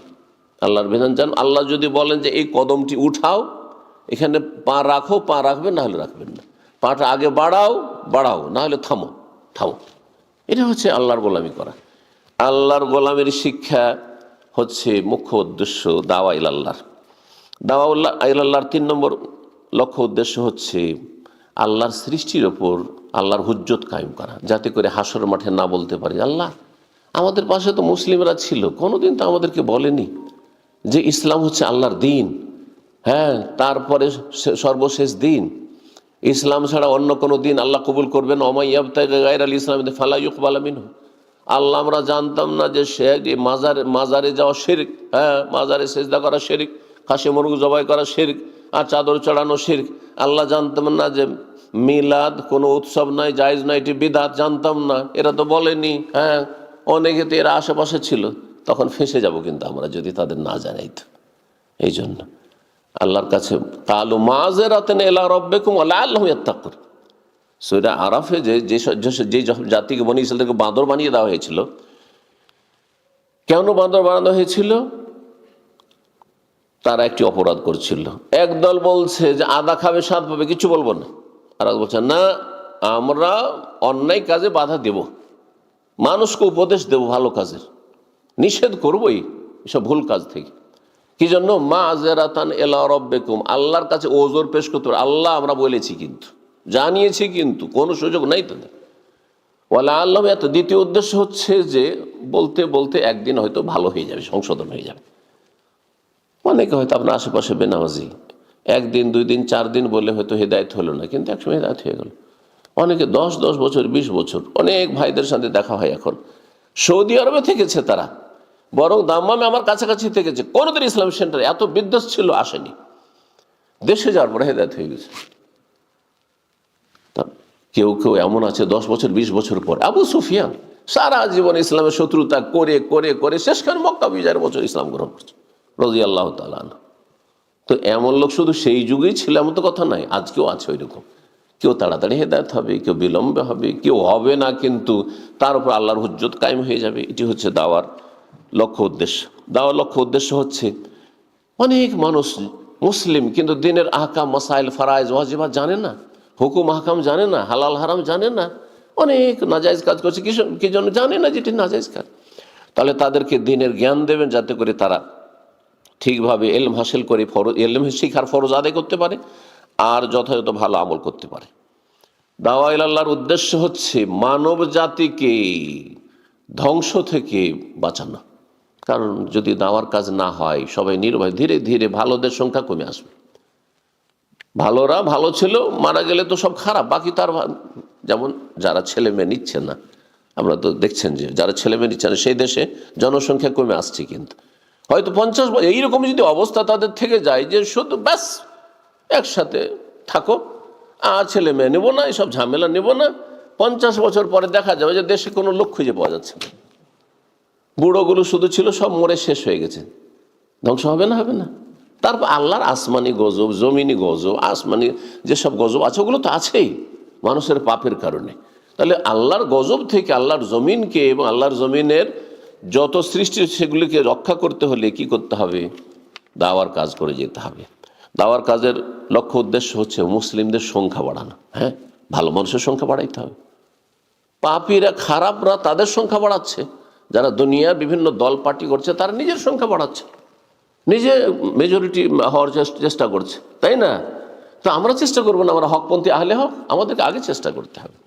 আল্লাহর বিধান জান। আল্লাহ যদি বলেন যে এই কদমটি উঠাও, এখানে পা রাখো, পা রাখবেন, না হলে রাখবেন না। পাটা আগে বাড়াও, বাড়াও, না হলে থামো, থামো। এটা হচ্ছে আল্লাহর গোলামি করা। আল্লাহর গোলামের শিক্ষা হচ্ছে মুখ্য উদ্দেশ্য দাওয়া ইলাল্লাহ। দাওয়া ইলাল্লাহর 3 নম্বর লক্ষ্য উদ্দেশ্য হচ্ছে আল্লাহর সৃষ্টির ওপর আল্লাহর হুজ্জত কায়েম করা, যাতে করে হাসর মাঠে না বলতে পারে আল্লাহ আমাদের পাশে তো মুসলিমরা ছিল, কোনোদিন তো আমাদেরকে বলেনি যে ইসলাম হচ্ছে আল্লাহর দিন, হ্যাঁ, তারপরে সর্বশেষ দিন, ইসলাম ছাড়া অন্য কোনো দিন আল্লাহ কবুল করবেন। ওমাইয়াবতাগি গায়রাল ইসলাম ফালা ইউকবাল মিনহু। আল্লাহ আমরা জানতাম না যে মাজারে যাওয়া শিরক, হ্যাঁ, মাজারে সেজদা করা শিরক, খাসি মুরগ জবাই করা শিরক, আর চাদর চড়ানো শিরক। আল্লাহ জানতাম না যে মিলাদ কোনো উৎসব নয়, জায়েজ নয়, এটি বিদআত, জানতাম না, এরা তো বলেনি। হ্যাঁ, অনেকে তো এরা আশেপাশে ছিল, তখন ফেঁসে যাব কিন্তু আমরা যদি তাদের না জানাই। তো এই জন্য আল্লাহর কাছে কালু মাযরাতান ইলা রাব্বিকুম ওয়া লাআল্লাহুম ইয়াত্তাকুন। সূরা আরাফে যে জাতিকে বনী ইসরাঈলকে বাঁদর বানিয়ে দেওয়া হয়েছিল, কেন বাঁদর বানানো হয়েছিল? তারা একটি অপরাধ করছিল। একদল বলছে যে আদা খাবে, স্বাদ পাবে, কিছু বলবো না। আর বলছে না, আমরা অন্যায় কাজে বাধা দেব, মানুষকে উপদেশ দেব ভালো কাজের, নিষেধ করবই এসব ভুল কাজ থেকে। কি জন্য? মাযরাতান ইলা রাব্বিকুম, আল্লাহর কাছে ওজর পেশ করতে হবে। আল্লাহ আমরা বলেছি, কিন্তু জানিয়েছি, কিন্তু কোনো সুযোগ নাই তাদের। ওয়া লাআল্লাহুম ইয়াত্তাকুন, দ্বিতীয় উদ্দেশ্য হচ্ছে যে বলতে বলতে একদিন হয়তো ভালো হয়ে যাবে, সংশোধন হয়ে যাবে। অনেকে হয়তো আপনার আশেপাশে বেনামাজি, একদিন 2 দিন 4 দিন বলে হয়তো হেদায়েত হলো না, কিন্তু একসময় হেদায়েত হয়ে গেল। অনেকে 10 বছর 20 বছর, অনেক ভাইদের সাথে দেখা হয় এখন, সৌদি আরবে থেকেছে তারা, বরং দাম্মামে আমার কাছাকাছি থেকেছে, কোনোদিন ইসলাম সেন্টারে এত বিদ্বেষ ছিল, আসেনি, দেশে যাওয়ার পরে হেদায়েত হয়ে গেছে। কেউ কেউ এমন আছে 10 বছর 20 বছর পর, আবু সুফিয়ান সারা জীবন ইসলামের শত্রুতা করে করে করে শেষখানে মক্কা বিজয়ের বছর ইসলাম গ্রহণ করছে, রাদিয়াল্লাহু তাআলা আনহু। তো এমন লোক শুধু সেই যুগেই ছিল এমন তো কথা নাই, আজকেও আছে ওই রকম। কেউ তাড়াতাড়ি হেদায়েত হবে, কেউ বিলম্বে হবে, কেউ হবে না, কিন্তু তার উপর আল্লাহর হুজ্জত কায়েম হয়ে যাবে। এটি হচ্ছে দাওয়ার লক্ষ্য উদ্দেশ্য। দাওয়ার লক্ষ্য উদ্দেশ্য হচ্ছে অনেক মানুষ মুসলিম, কিন্তু দিনের আহকাম, মাসাইল, ফারায়েজ, ওয়াজিবাত জানে না, হুকুম আহকাম জানে না, হালাল হারাম জানে না, অনেক নাজায়েজ কাজ করছে। কি জন্য জানে না যেটি নাজায়েজ কাজ? তাহলে তাদেরকে দিনের জ্ঞান দেবেন, যাতে করে তারা ঠিকভাবে এলম হাসিল করে এলম শিখার ফরজ আদায় করতে পারে আর যথাযথ ভালো আমল করতে পারে। দাওয়া ইলাল্লাহর উদ্দেশ্য হচ্ছে মানব জাতিকে ধ্বংস থেকে বাঁচানো। কারণ যদি দাওয়ার কাজ না হয়, সবাই নির্ভয়, ধীরে ধীরে ভালোদের সংখ্যা কমে আসবে। ভালোরা ভালো ছিল, মারা গেলে তো সব খারাপ, বাকি তার যেমন যারা ছেলে মেয়ে নিচ্ছে না, আমরা তো দেখছেন যে যারা ছেলে মেয়ে নিচ্ছে না, সেই দেশে জনসংখ্যা কমে আসছে। কিন্তু হয়তো 50 বছর এইরকম যদি অবস্থা তাদের থেকে যায় যে শুধু ব্যাস একসাথে থাকো, আর ছেলে মেয়ে নেবো না, এসব ঝামেলা নেব না, 50 বছর পরে দেখা যাবে যে দেশে কোনো লোক খুঁজে পাওয়া যাচ্ছে না, বুড়োগুলো শুধু ছিল, সব মরে শেষ হয়ে গেছে। ধ্বংস হবে না? হবে না। তারপর আল্লাহর আসমানি গজব, জমিনি গজব, আসমানি যেসব গজব আছে ওগুলো তো আছেই মানুষের পাপের কারণে। তাহলে আল্লাহর গজব থেকে আল্লাহর জমিনকে এবং আল্লাহর জমিনের যত সৃষ্টি সেগুলিকে রক্ষা করতে হলে কি করতে হবে? দাওয়ার কাজ করে যেতে হবে। দাওয়ার কাজের লক্ষ্য উদ্দেশ্য হচ্ছে মুসলিমদের সংখ্যা বাড়ানো। হ্যাঁ, ভালো মানুষের সংখ্যা বাড়াইতে হবে। পাপীরা, খারাপরা তাদের সংখ্যা বাড়াচ্ছে, যারা দুনিয়ার বিভিন্ন দল পার্টি করছে তারা নিজের সংখ্যা বাড়াচ্ছে, নিজে মেজরিটি হওয়ার চেষ্টা করছে, তাই না? তো আমরা চেষ্টা করবো না আমরা হকপন্থী আহলে হক? আমাদেরকে আগে চেষ্টা করতে হবে।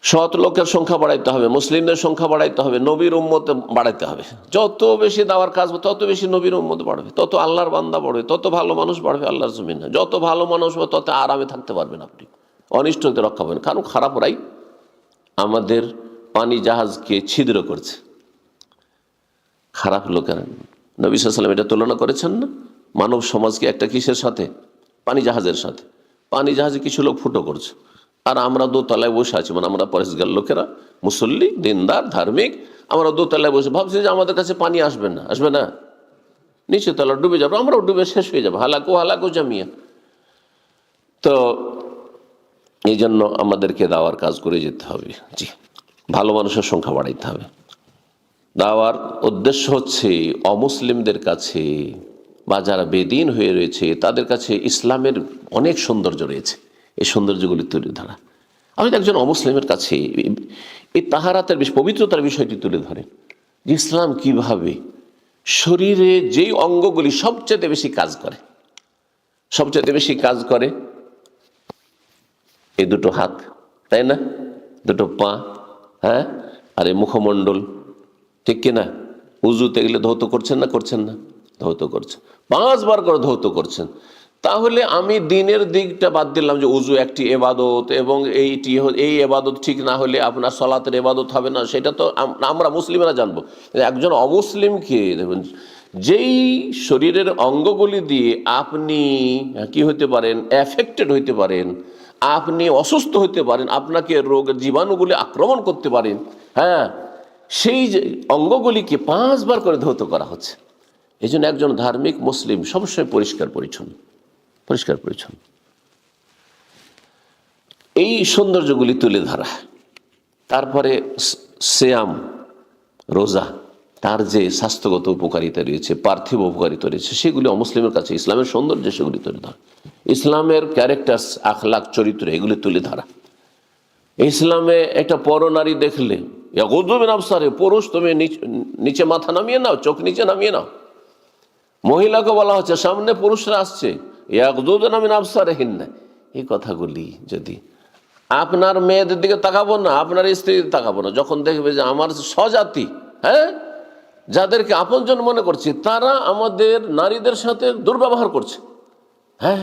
সৎ লোকের সংখ্যা বাড়াইতে হবে, মুসলিমদের সংখ্যা বাড়াইতে হবে, নবীর উম্মত বাড়াইতে হবে। যত বেশি দাওয়ার কাজ তত বেশি নবীর উম্মত বাড়বে, তত আল্লাহর বান্দা বাড়বে, তত ভালো মানুষ বাড়বে আল্লাহর জমিনে। যত ভালো মানুষ হবে তত আরামে থাকতে পারবেন আপনি, অনিষ্ট হতে রক্ষা পাবেন। কারণ খারাপরাই আমাদের পানি জাহাজকে ছিদ্র করছে, খারাপ লোকেরা। নবী সাল্লাল্লাহু আলাইহি ওয়াসাল্লাম এটা তুলনা করেছেন না মানব সমাজকে একটা কিসের সাথে? পানি জাহাজের সাথে। পানি জাহাজে কিছু লোক ফুটো করছে, আর আমরা দোতলায় বসে আছি, মানে আমরা পরেশগার লোকেরা, মুসল্লি, দিনদার, ধার্মিক, আমরা দোতলায় বসে ভাবছি যে আমাদের কাছে পানি আসবে না, আসবে না, নিচে তলা ডুবে যাবো, আমরাও ডুবে শেষ হয়ে যাবো, হালাকু জামিয়া। তো এই জন্য আমাদেরকে দাওয়ার কাজ করে যেতে হবে। জি, ভালো মানুষের সংখ্যা বাড়াইতে হবে। দাওয়ার উদ্দেশ্য হচ্ছে অমুসলিমদের কাছে বা যারা বেদিন হয়ে রয়েছে তাদের কাছে ইসলামের অনেক সৌন্দর্য রয়েছে, এই সৌন্দর্যগুলি তুলে ধরা। আমি একজন অমুসলিমের কাছে এই তাহারাতের পবিত্রতার বিষয়টি তুলে ধরেন যে ইসলাম কিভাবে শরীরে যেই অঙ্গগুলি সবচেয়ে বেশি কাজ করে, সবচেয়ে বেশি কাজ করে এই দুটো হাত, তাই না, দুটো পা, হ্যাঁ, আর এই মুখমণ্ডল, ঠিক কিনা? উজুতে গেলে ধৌত করছেন না করছেন না? ধৌত করছেন, 5 বার করে ধৌত করছেন। তাহলে আমি দিনের দিকটা বাদ দিলাম যে উজু একটি এবাদত, এবং এই এবাদত ঠিক না হলে আপনার সলাতের এবাদত হবে না, সেটা তো আমরা মুসলিমরা জানবো। একজন অমুসলিমকে দেখুন, যেই শরীরের অঙ্গগুলি দিয়ে আপনি কি হতে পারেন, এফেক্টেড হইতে পারেন, আপনি অসুস্থ হতে পারেন, আপনাকে রোগের জীবাণুগুলি আক্রমণ করতে পারেন, হ্যাঁ, সেই যে অঙ্গগুলিকে 5 বার করে ধৌত করা হচ্ছে। এই জন্য একজন ধার্মিক মুসলিম সবসময় পরিষ্কার পরিচ্ছন্ন, পরিষ্কার পরিচ্ছন্ন। এই সৌন্দর্যগুলি তুলে ধরা। তারপরে সিয়াম, রোজা, তার যে স্বাস্থ্যগত উপকারিতা রয়েছে, পার্থিব উপকারিতা রয়েছে, সেগুলি অমুসলিমের কাছে ইসলামের সৌন্দর্য, সেগুলি তুলে ধরা। ইসলামের ক্যারেক্টার্স, আখলাক, চরিত্র, এগুলি তুলে ধরা। ইসলামে একটা পরনারী দেখলে, পুরুষ তুমি নিচে মাথা নামিয়ে নাও, চোখ নিচে নামিয়ে নাও। মহিলাকে বলা হচ্ছে সামনে পুরুষরা আসছে, এই কথাগুলি যদি আপনার মেয়েদের দিকে তাকাবো না, আপনার স্ত্রীর তাকাবো না, যখন দেখবে যে আমার স্বজাতি, হ্যাঁ, যাদেরকে আপনজন মনে করছি, তারা আমাদের নারীদের সাথে দুর্ব্যবহার করছে, হ্যাঁ,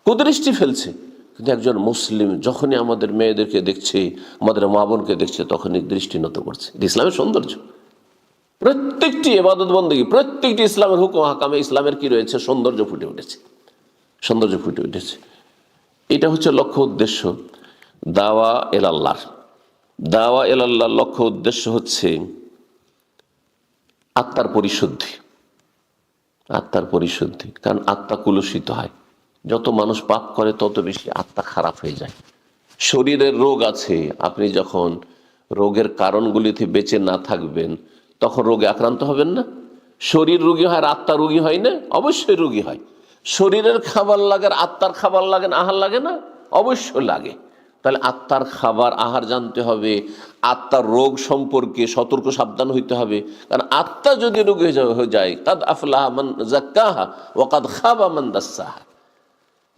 কুদৃষ্টি ফেলছে। কিন্তু একজন মুসলিম যখনই আমাদের মেয়েদেরকে দেখছে, আমাদের মা বোনকে দেখছে, তখনই দৃষ্টি নত করছে। ইসলামের সৌন্দর্য। প্রত্যেকটি ইবাদত বন্দেগী, প্রত্যেকটি ইসলামের হুকুম হাকামে ইসলামের কি রয়েছে, সৌন্দর্য ফুটে উঠেছে, সৌন্দর্য ফুটে উঠেছে। এটা হচ্ছে লক্ষ্য উদ্দেশ্য দাওয়া এলাল্লাহর। দাওয়া এলাল্লাহর লক্ষ্য উদ্দেশ্য হচ্ছে আত্মার পরিশুদ্ধি, আত্মার পরিশুদ্ধি। কারণ আত্মা কুলুষিত হয়, যত মানুষ পাপ করে তত বেশি আত্মা খারাপ হয়ে যায়। শরীরের রোগ আছে, আপনি যখন রোগের কারণগুলিতে বেঁচে না থাকবেন, তখন রোগে আক্রান্ত হবেন না? শরীর রোগী হয় আর আত্মা রোগী হয় না? অবশ্যই রোগী হয়। শরীরের খাবার লাগে আর আত্মার খাবার লাগে না, আহার লাগে না? অবশ্যই লাগে। তাহলে আত্মার খাবার আহার জানতে হবে, আত্মার রোগ সম্পর্কে সতর্ক সাবধান হইতে হবে। কারণ আত্মা যদি রোগ হয়ে যায়, কাদ আফলাহা মান যাক্কাহা ওয়া কাদ খাবা মান দাসসাহা।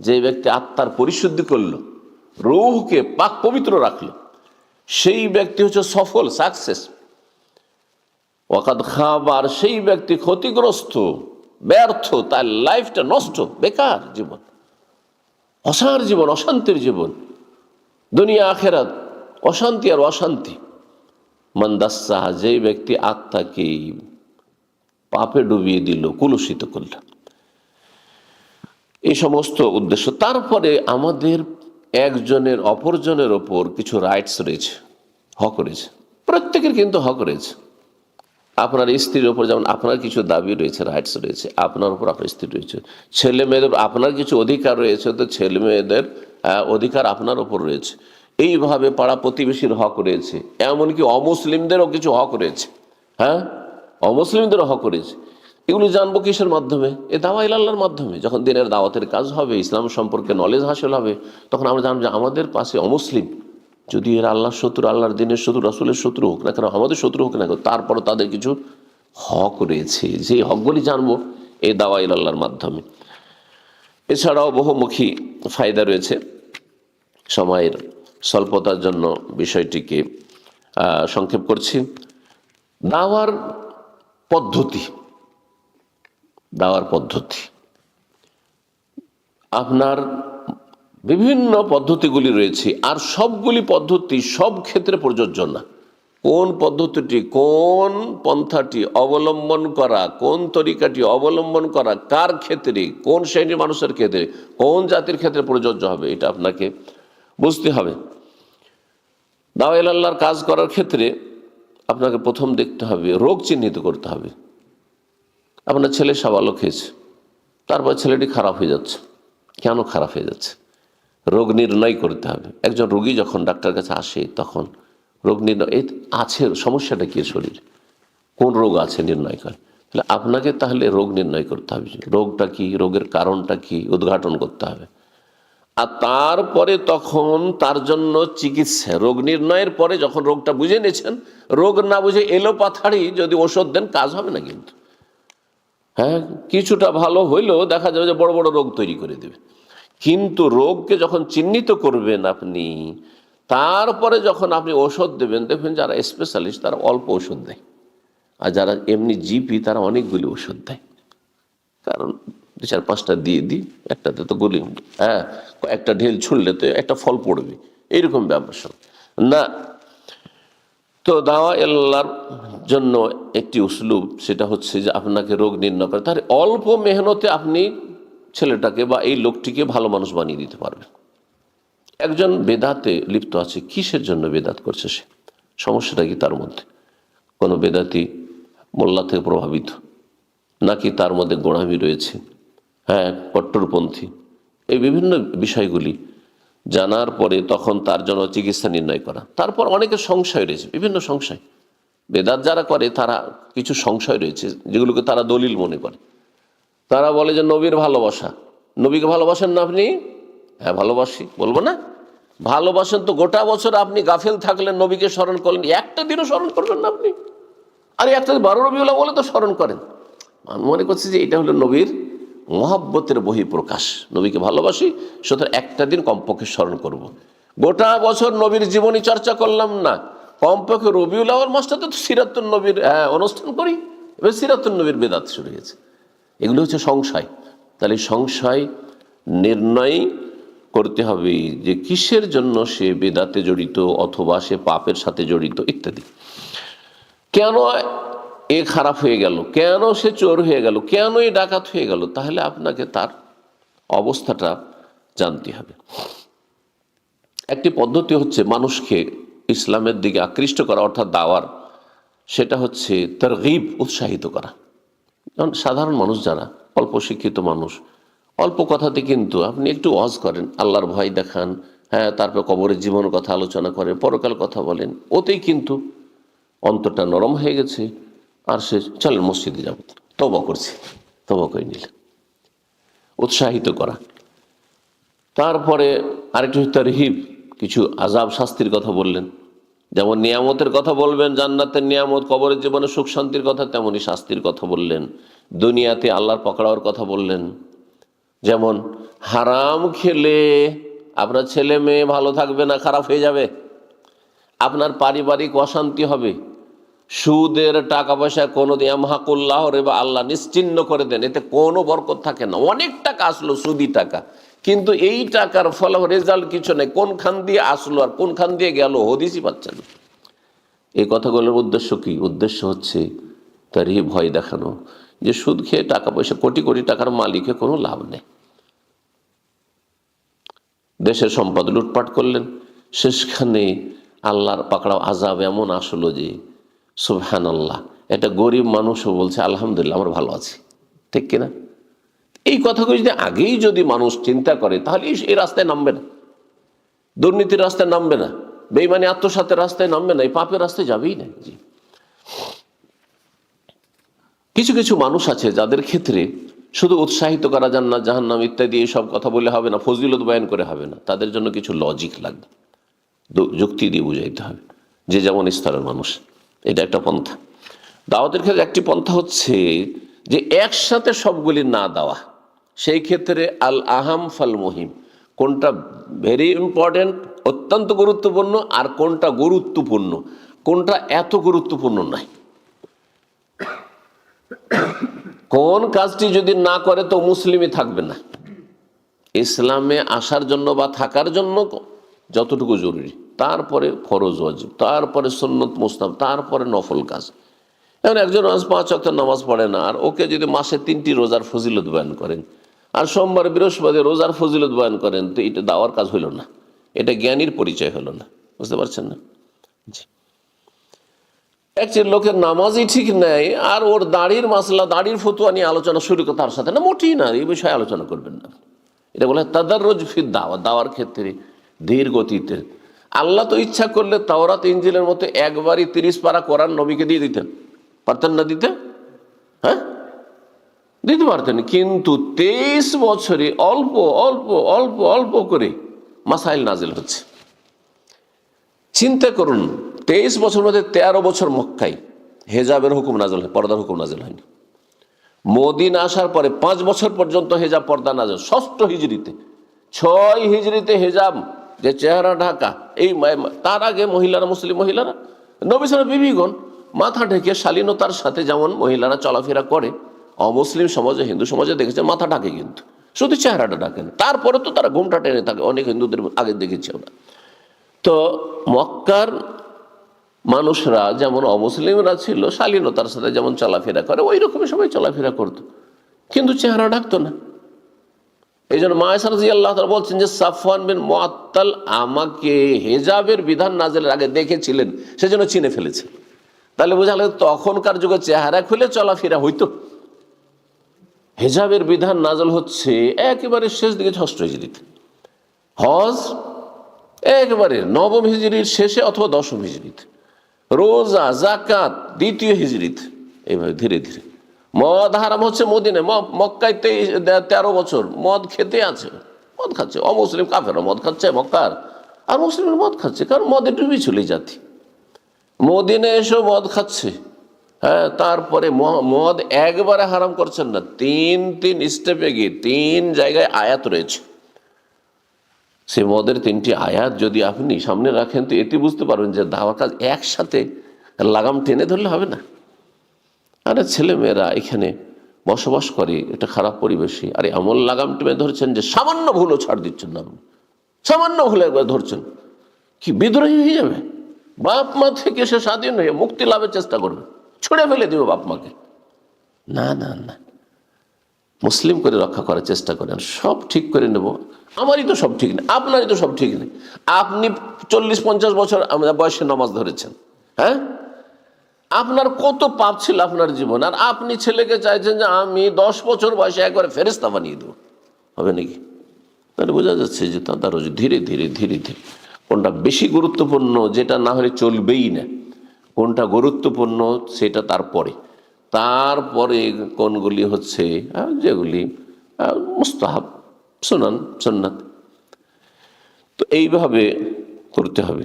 যে ব্যক্তি আত্মার পরিশুদ্ধি করলো, রূহকে পাক পবিত্র রাখলো, সেই ব্যক্তি হচ্ছে সফল, সাকসেস। ওয়াকাদ খাবার, সেই ব্যক্তি ক্ষতিগ্রস্ত, ব্যর্থ, তার লাইফটা নষ্ট, বেকার জীবন, অসার জীবন, অশান্তির জীবন, দুনিয়া আখেরাত অশান্তি আর অশান্তি। মান দাসসাহা, যেই ব্যক্তি আত্মাকে পাপে ডুবিয়ে দিল, কুলুষিত করল। এই সমস্ত উদ্দেশ্য। তারপরে আমাদের একজনের অপরজনের ওপর কিছু রাইটস রয়েছে, হক রয়েছে, প্রত্যেকের কিন্তু হক রয়েছে। আপনার স্ত্রীর ওপর যেমন আপনার কিছু দাবি রয়েছে, রাইটস রয়েছে, আপনার উপর আপনার স্ত্রী রয়েছে। ছেলে মেয়েদের আপনার কিছু অধিকার রয়েছে, তো ছেলে মেয়েদের অধিকার আপনার ওপর রয়েছে। এইভাবে পাড়া প্রতিবেশীর হক রয়েছে, এমনকি অমুসলিমদেরও কিছু হক রয়েছে, হ্যাঁ, অমুসলিমদেরও হক রয়েছে। এগুলো জানবো কিসের মাধ্যমে? এ দাওয়া ইলাল্লাহর মাধ্যমে। যখন দিনের দাওয়াতের কাজ হবে, ইসলাম সম্পর্কে নলেজ হাসিল হবে, তখন আমরা জানবো যে আমাদের পাশে অমুসলিম, যদি এরা আল্লাহর শত্রু, আল্লাহর দিনের শত্রু, রাসূলের শত্রু হোক না কেন, আমাদের শত্রু হোক না কেন, তারপরও তাদের কিছু হক রয়েছে। যেই হকগুলি জানবো এই দাওয়া ইলাল্লাহর মাধ্যমে। এছাড়াও বহুমুখী ফায়দা রয়েছে। সময়ের স্বল্পতার জন্য বিষয়টিকে সংক্ষেপ করছি। দাওয়ার পদ্ধতি, দাওয়ার পদ্ধতি আপনার বিভিন্ন পদ্ধতিগুলি রয়েছে, আর সবগুলি পদ্ধতি সব ক্ষেত্রে প্রযোজ্য না। কোন পদ্ধতিটি, কোন পন্থাটি অবলম্বন করা, কোন তরিকাটি অবলম্বন করা কার ক্ষেত্রে, কোন শ্রেণীর মানুষের ক্ষেত্রে, কোন জাতির ক্ষেত্রে প্রযোজ্য হবে, এটা আপনাকে বুঝতে হবে। দাওয়া ইলাল্লাহর কাজ করার ক্ষেত্রে আপনাকে প্রথম দেখতে হবে, রোগ চিহ্নিত করতে হবে। আপনার ছেলে সাবালক হয়েছে, তারপর ছেলেটি খারাপ হয়ে যাচ্ছে, কেন খারাপ হয়ে যাচ্ছে? রোগ নির্ণয় করতে হবে। একজন রোগী যখন ডাক্তার কাছে আসে, তখন রোগ নির্ণয় আছে, সমস্যাটা কি, শরীর কোন রোগ আছে নির্ণয় করে। তাহলে আপনাকে তাহলে রোগ নির্ণয় করতে হবে, রোগটা কি, রোগের কারণটা কি, উদ্ঘাটন করতে হবে। আর তারপরে তখন তার জন্য চিকিৎসা, রোগ নির্ণয়ের পরে যখন রোগটা বুঝে নিয়েছেন, রোগ না বুঝে এলোপাথাড়ি যদি ওষুধ দেন, কাজ হবে না কিন্তু। হ্যাঁ, কিছুটা ভালো হইলেও দেখা যাবে যে বড় বড় রোগ তৈরি করে দেবে। কিন্তু রোগকে যখন চিহ্নিত করবেন আপনি, তারপরে যখন আপনি ওষুধ দেবেন, দেখবেন যারা স্পেশালিস্ট তারা অল্প ওষুধ দেয়, আর যারা এমনি জিপি তারা অনেকগুলি ওষুধ দেয়। কারণ 2-4-5টা দিয়ে দিই, একটাতে তো গলি, হ্যাঁ একটা ঢিল ছুড়লে তো একটা ফল পড়বে, এইরকম ব্যাপার না। তো দাওয়া আল্লাহর জন্য একটি উসলুব, সেটা হচ্ছে যে আপনাকে রোগ নির্ণয় করে, তার অল্প মেহনতে আপনি ছেলেটাকে বা এই লোকটিকে ভালো মানুষ বানিয়ে দিতে পারবেন। একজন বেদাতে লিপ্ত আছে, কিসের জন্য বেদাত করছে সে, সমস্যাটা কি তার মধ্যে? কোনো বেদাতি মোল্লা থেকে প্রভাবিত, নাকি তার মধ্যে গোঁড়ামি রয়েছে, হ্যাঁ কট্টরপন্থী, এই বিভিন্ন বিষয়গুলি জানার পরে তখন তার জন্য চিকিৎসা নির্ণয় করা। তারপর অনেকের সংশয় রয়েছে, বিভিন্ন সংশয়, বেদাত যারা করে তারা কিছু সংশয় রয়েছে যেগুলোকে তারা দলিল মনে করে। তারা বলে যে নবীর ভালোবাসা, নবীকে ভালোবাসেন না আপনি? হ্যাঁ ভালোবাসি, বলবো না? ভালোবাসেন তো গোটা বছর আপনি গাফেল থাকলেন, নবীকে স্মরণ করলেন, একটা দিনও স্মরণ করবেন না আপনি? আরে একটা 12 রবিউল আউয়ালে তো স্মরণ করেন। মনে করছি যে এটা হলো নবীর মহব্বতের বহিঃপ্রকাশ, নবীকে ভালোবাসি, সুতরাং একটা দিন কমপক্ষে স্মরণ করব। গোটা বছর নবীর জীবনী চর্চা করলাম না, কমপক্ষে রবিউল আউয়াল মাসটাতে তো সিরাতুন নবীর অনুষ্ঠান করি। এবার সিরাতুন নবীর বেদাত শুরু হয়েছে। এগুলো হচ্ছে সংশয়। তাহলে সংশয় নির্ণয় করতে হবে যে কিসের জন্য সে বেদাতে জড়িত, অথবা সে পাপের সাথে জড়িত ইত্যাদি। কেন এ খারাপ হয়ে গেল, কেন সে চোর হয়ে গেল, কেন এ ডাকাত হয়ে গেল, তাহলে আপনাকে তার অবস্থাটা জানতে হবে। একটি পদ্ধতি হচ্ছে মানুষকে ইসলামের দিকে আকৃষ্ট করা, অর্থাৎ দাওয়ার, সেটা হচ্ছে তারগীব, উৎসাহিত করা। কারণ সাধারণ মানুষ যারা অল্প শিক্ষিত মানুষ, অল্প কথাতে কিন্তু আপনি একটু ওয়াজ করেন, আল্লাহর ভয় দেখান, হ্যাঁ তারপর কবরের জীবনের কথা আলোচনা করেন, পরকাল কথা বলেন, ওতেই কিন্তু অন্তরটা নরম হয়ে গেছে। আর সে চলেন মসজিদে যাব, তওবা করছি, তওবা করে নিলেন, উৎসাহিত করা। তারপরে আরেকটু তারহিব, কিছু আযাব শাস্তির কথা বললেন। যেমন নিয়ামতের কথা বলবেন, জান্নাতের নিয়ামত, কবরের জীবনে সুখ শান্তির কথা, তেমনই শাস্তির কথা বললেন। দুনিয়াতে আল্লাহর পকড়াওয়ার কথা বললেন। যেমন হারাম খেলে আপনার ছেলে মেয়ে ভালো থাকবে না, খারাপ হয়ে যাবে, আপনার পারিবারিক অশান্তি হবে। সুদের টাকা পয়সা কোনো ইয়ামহাকুল্লাহ রিবা, আল্লাহ নিশ্চিহ্ন করে দেন, এতে কোনো বরকত থাকে না। অনেক টাকা আসলো, সুদি টাকা, কিন্তু এই টাকার ফল রেজাল্ট কিছু নেই, কোনখান দিয়ে আসলো আর কোনখান দিয়ে গেল হদিসই পাচ্ছেন না। এই কথাগুলোর উদ্দেশ্য কি? উদ্দেশ্য হচ্ছে তার এই ভয় দেখানো যে সুদ খেয়ে টাকা পয়সা, কোটি কোটি টাকার মালিকে কোনো লাভ নেই। দেশের সম্পদ লুটপাট করলেন, শেষখানে আল্লাহর পাকড়াও আযাব এমন আসলো যে সুবহানাল্লাহ, এটা গরিব মানুষও বলছে আলহামদুলিল্লাহ আমরা ভালো আছি, ঠিক কিনা? এই কথাগুলো যদি আগেই যদি মানুষ চিন্তা করে, তাহলে এই রাস্তায় নামবে না, দুর্নীতির রাস্তায় নামবে না, বেঈমানি আত্মসাতের রাস্তায় নামবে না, এই পাপের রাস্তায় যাবেই না। জি, কিছু কিছু মানুষ আছে যাদের ক্ষেত্রে শুধু উৎসাহিত করা, জান্নাত জাহান্নাম ইত্যাদি এইসব কথা বলে হবে না, ফজিলত বয়ান করে হবে না, তাদের জন্য কিছু লজিক লাগবে, যুক্তি দিয়ে বুঝাইতে হবে, যে যেমন স্তরের মানুষ। এটা একটা পন্থা। দাওয়াতের ক্ষেত্রে একটি পন্থা হচ্ছে যে একসাথে সবগুলি না দেওয়া। সেই ক্ষেত্রে আল আহাম ফাল মুহিম, কোনটা ভেরি ইম্পর্টেন্ট, অত্যন্ত গুরুত্বপূর্ণ, আর কোনটা গুরুত্বপূর্ণ, কোনটা এত গুরুত্বপূর্ণ নয়। কোন কাজটি যদি না করে তো মুসলিমই থাকবে না। ইসলামে আসার জন্য বা থাকার জন্য যতটুকু জরুরি, তারপরে ফরজ ওয়াজিব, তারপরে সুন্নত মুস্তাহাব, তারপরে নফল কাজ। এখন একজন 5 ওয়াক্ত নামাজ পড়ে না, আর ওকে যদি মাসে 3টি রোজার ফজিলত বয়ান করেন, আর সোমবার বৃহস্পতি রোজার ফজিলত বয়ান করেন, তো এটা দাওয়ার কাজ হইল না, এটা জ্ঞানীর পরিচয় হলো না। বুঝতে পারছেন না? একজন লোকের নামাজই ঠিক নেই, আর ওর দাড়ির মাসলা, দাড়ির ফতুয়া নিয়ে আলোচনা শুরু করে, তার সাথে না, মোটেই না, এই বিষয়ে আলোচনা করবেন না। এটা বলে তাদাররুজ ফি দাওয়া, দাওয়ার ক্ষেত্রে ধীর গতিতে। আল্লাহ তো ইচ্ছা করলে তাওরাত ইনজিলের মতো একবারই 30 পারা কোরআন নবীকে দিয়ে দিতেন, পারতেন না দিতে? হ্যাঁ, দিতে পারতেন, কিন্তু 23 বছরে অল্প অল্প অল্প অল্প করে মাসাইল নাজিল হচ্ছে। চিন্তা করুন, 23 বছর মধ্যে 13 বছর মক্কায় হেজাবের হুকুম নাজিল হয়, পর্দার হুকুম নাজিল হয়নি। মদিনা আসার পরে 5 বছর পর্যন্ত হেজাব পর্দা নাজিল, 6 হিজরিতে। 6 হিজরিতে হেজাব যে চেহারা ঢাকা, এই তার আগে মহিলারা, মুসলিম মহিলারা, নবী সাল্লাল্লাহু বিবিগণ মাথা ঢেকে শালীনতার সাথে যেমন মহিলারা চলাফেরা করে, অমুসলিম সমাজে, হিন্দু সমাজে দেখেছে মাথা ঢাকে, কিন্তু শুধু চেহারাটা ঢাকে না, তারপরে তো তারা ঘুমটা টেনে থাকে, অনেক হিন্দুদের আগে দেখেছি আমরা। তো মক্কার মানুষরা যেমন অমুসলিমরা ছিল, শালীনতার সাথে যেমন চলাফেরা করে ওই রকমই সবাই চলাফেরা করতো, কিন্তু চেহারা ঢাকতো না। এই জন্য মা আয়েশা রাদিয়াল্লাহু তাআলা বলছেন যে সাফওয়ান বিন মুআত্তাল আমাকে হেজাবের বিধান নাযিলের আগে দেখেছিলেন, সেজন্য চিনে ফেলেছে। তাহলে বোঝা গেল তখনকার যুগে চেহারা খুলে চলাফেরা হইতো। হেজাবের বিধান নাযিল হচ্ছে একেবারে শেষ দিকে, 6 হিজরিতে। হজ একেবারে 9ম হিজরির শেষে অথবা 10ম হিজরিতে। রোজা, যাকাত 2য় হিজরিতে। এইভাবে ধীরে ধীরে মদ হারাম হচ্ছে মদিনায়, মক্কায় 13 বছর মদ খেতে আছে, মদ খাচ্ছে। অমুসলিম কাফেররা মদ খাচ্ছে মক্কার, আর মুসলিমের মদ খাচ্ছে, কারণ মদে ডুবি চলে জাতি। মদিনায় এসেও মদ খাচ্ছে। হ্যাঁ, তারপরে মদ একবারে হারাম করছেন না, 3 স্টেপে গিয়ে 3 জায়গায় আয়াত রয়েছে। সে মদের 3টি আয়াত যদি আপনি সামনে রাখেন তো এতে বুঝতে পারবেন যে দাওয়ার কাজ একসাথে লাগাম টেনে ধরলে হবে না। আরে ছেলেমেয়েরা এখানে বসবাস করে, এটা খারাপ পরিবেশে, আরে এমন লাগাম টেনে ধরছেন যে সামান্য ভুলও ছাড় দিচ্ছেন না, সামান্য ভুলে একবার ধরছেন, কি বিদ্রোহী হয়ে যাবে। বাপ মা থেকে সে স্বাধীন হয়ে মুক্তি লাভের চেষ্টা করবে, ছুড়ে ফেলে দেবে বাপ মাকে। না না না, মুসলিম করে রক্ষা করার চেষ্টা করেন, সব ঠিক করে নেব। আমারই তো সব ঠিক নেই, আপনারই তো সব ঠিক নেই। আপনি 40-50 বছর বয়সে নামাজ ধরেছেন, হ্যাঁ, আপনার কত পাপ ছিল আপনার জীবন, আর আপনি ছেলেকে চাইছেন যে আমি 10 বছর বয়সে একবারে ফেরেশতা বানিয়ে দেবো, হবে নাকি? তাহলে বোঝা যাচ্ছে যে তারা ধীরে ধীরে ধীরে ধীরে কোনটা বেশি গুরুত্বপূর্ণ, যেটা না হলে চলবেই না, কোনটা গুরুত্বপূর্ণ সেটা তারপরে কোনগুলি হচ্ছে যেগুলি মুস্তাহাব, সুন্নাত, তো এইভাবে করতে হবে।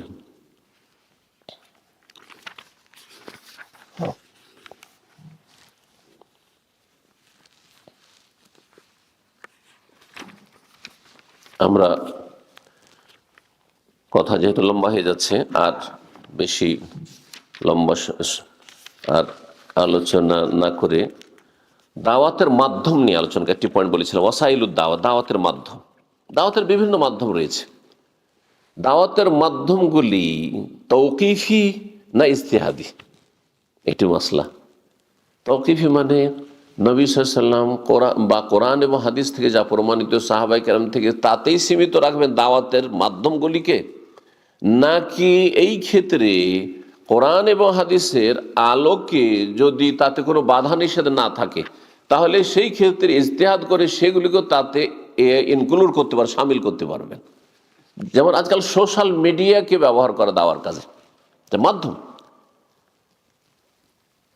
আমরা কথা যেহেতু লম্বা হয়ে যাচ্ছে, আর বেশি লম্বা আর আলোচনা না করে দাওয়াতের মাধ্যম নিয়ে আলোচনা, একটি পয়েন্ট বলেছিলাম, ওয়াসাইলুদ দাওয়াত, দাওয়াতের মাধ্যম। দাওয়াতের বিভিন্ন মাধ্যম রয়েছে। দাওয়াতের মাধ্যমগুলি তৌকিফি না ইজতিহাদি, এটি মাসলা। তৌকিফি মানে নবী সাল্লাল্লাহু আলাইহি ওয়াসাল্লাম কোরআন এবং হাদিস থেকে যা প্রমাণিত, সাহাবায়ে কেরাম থেকে, তাতেই সীমিত রাখবেন দাওয়াতের মাধ্যমগুলিকে, নাকি এই ক্ষেত্রে কোরআন এবং হাদিসের আলোকে যদি তাতে কোনো বাধা নিষেধ না থাকে তাহলে সেই ক্ষেত্রে ইজতিহাদ করে সেগুলিকে তাতে ইনক্লুড করতে পারবেন, শামিল করতে পারবেন। যেমন আজকাল সোশ্যাল মিডিয়াকে ব্যবহার করা দাওয়ার কাজে মাধ্যম।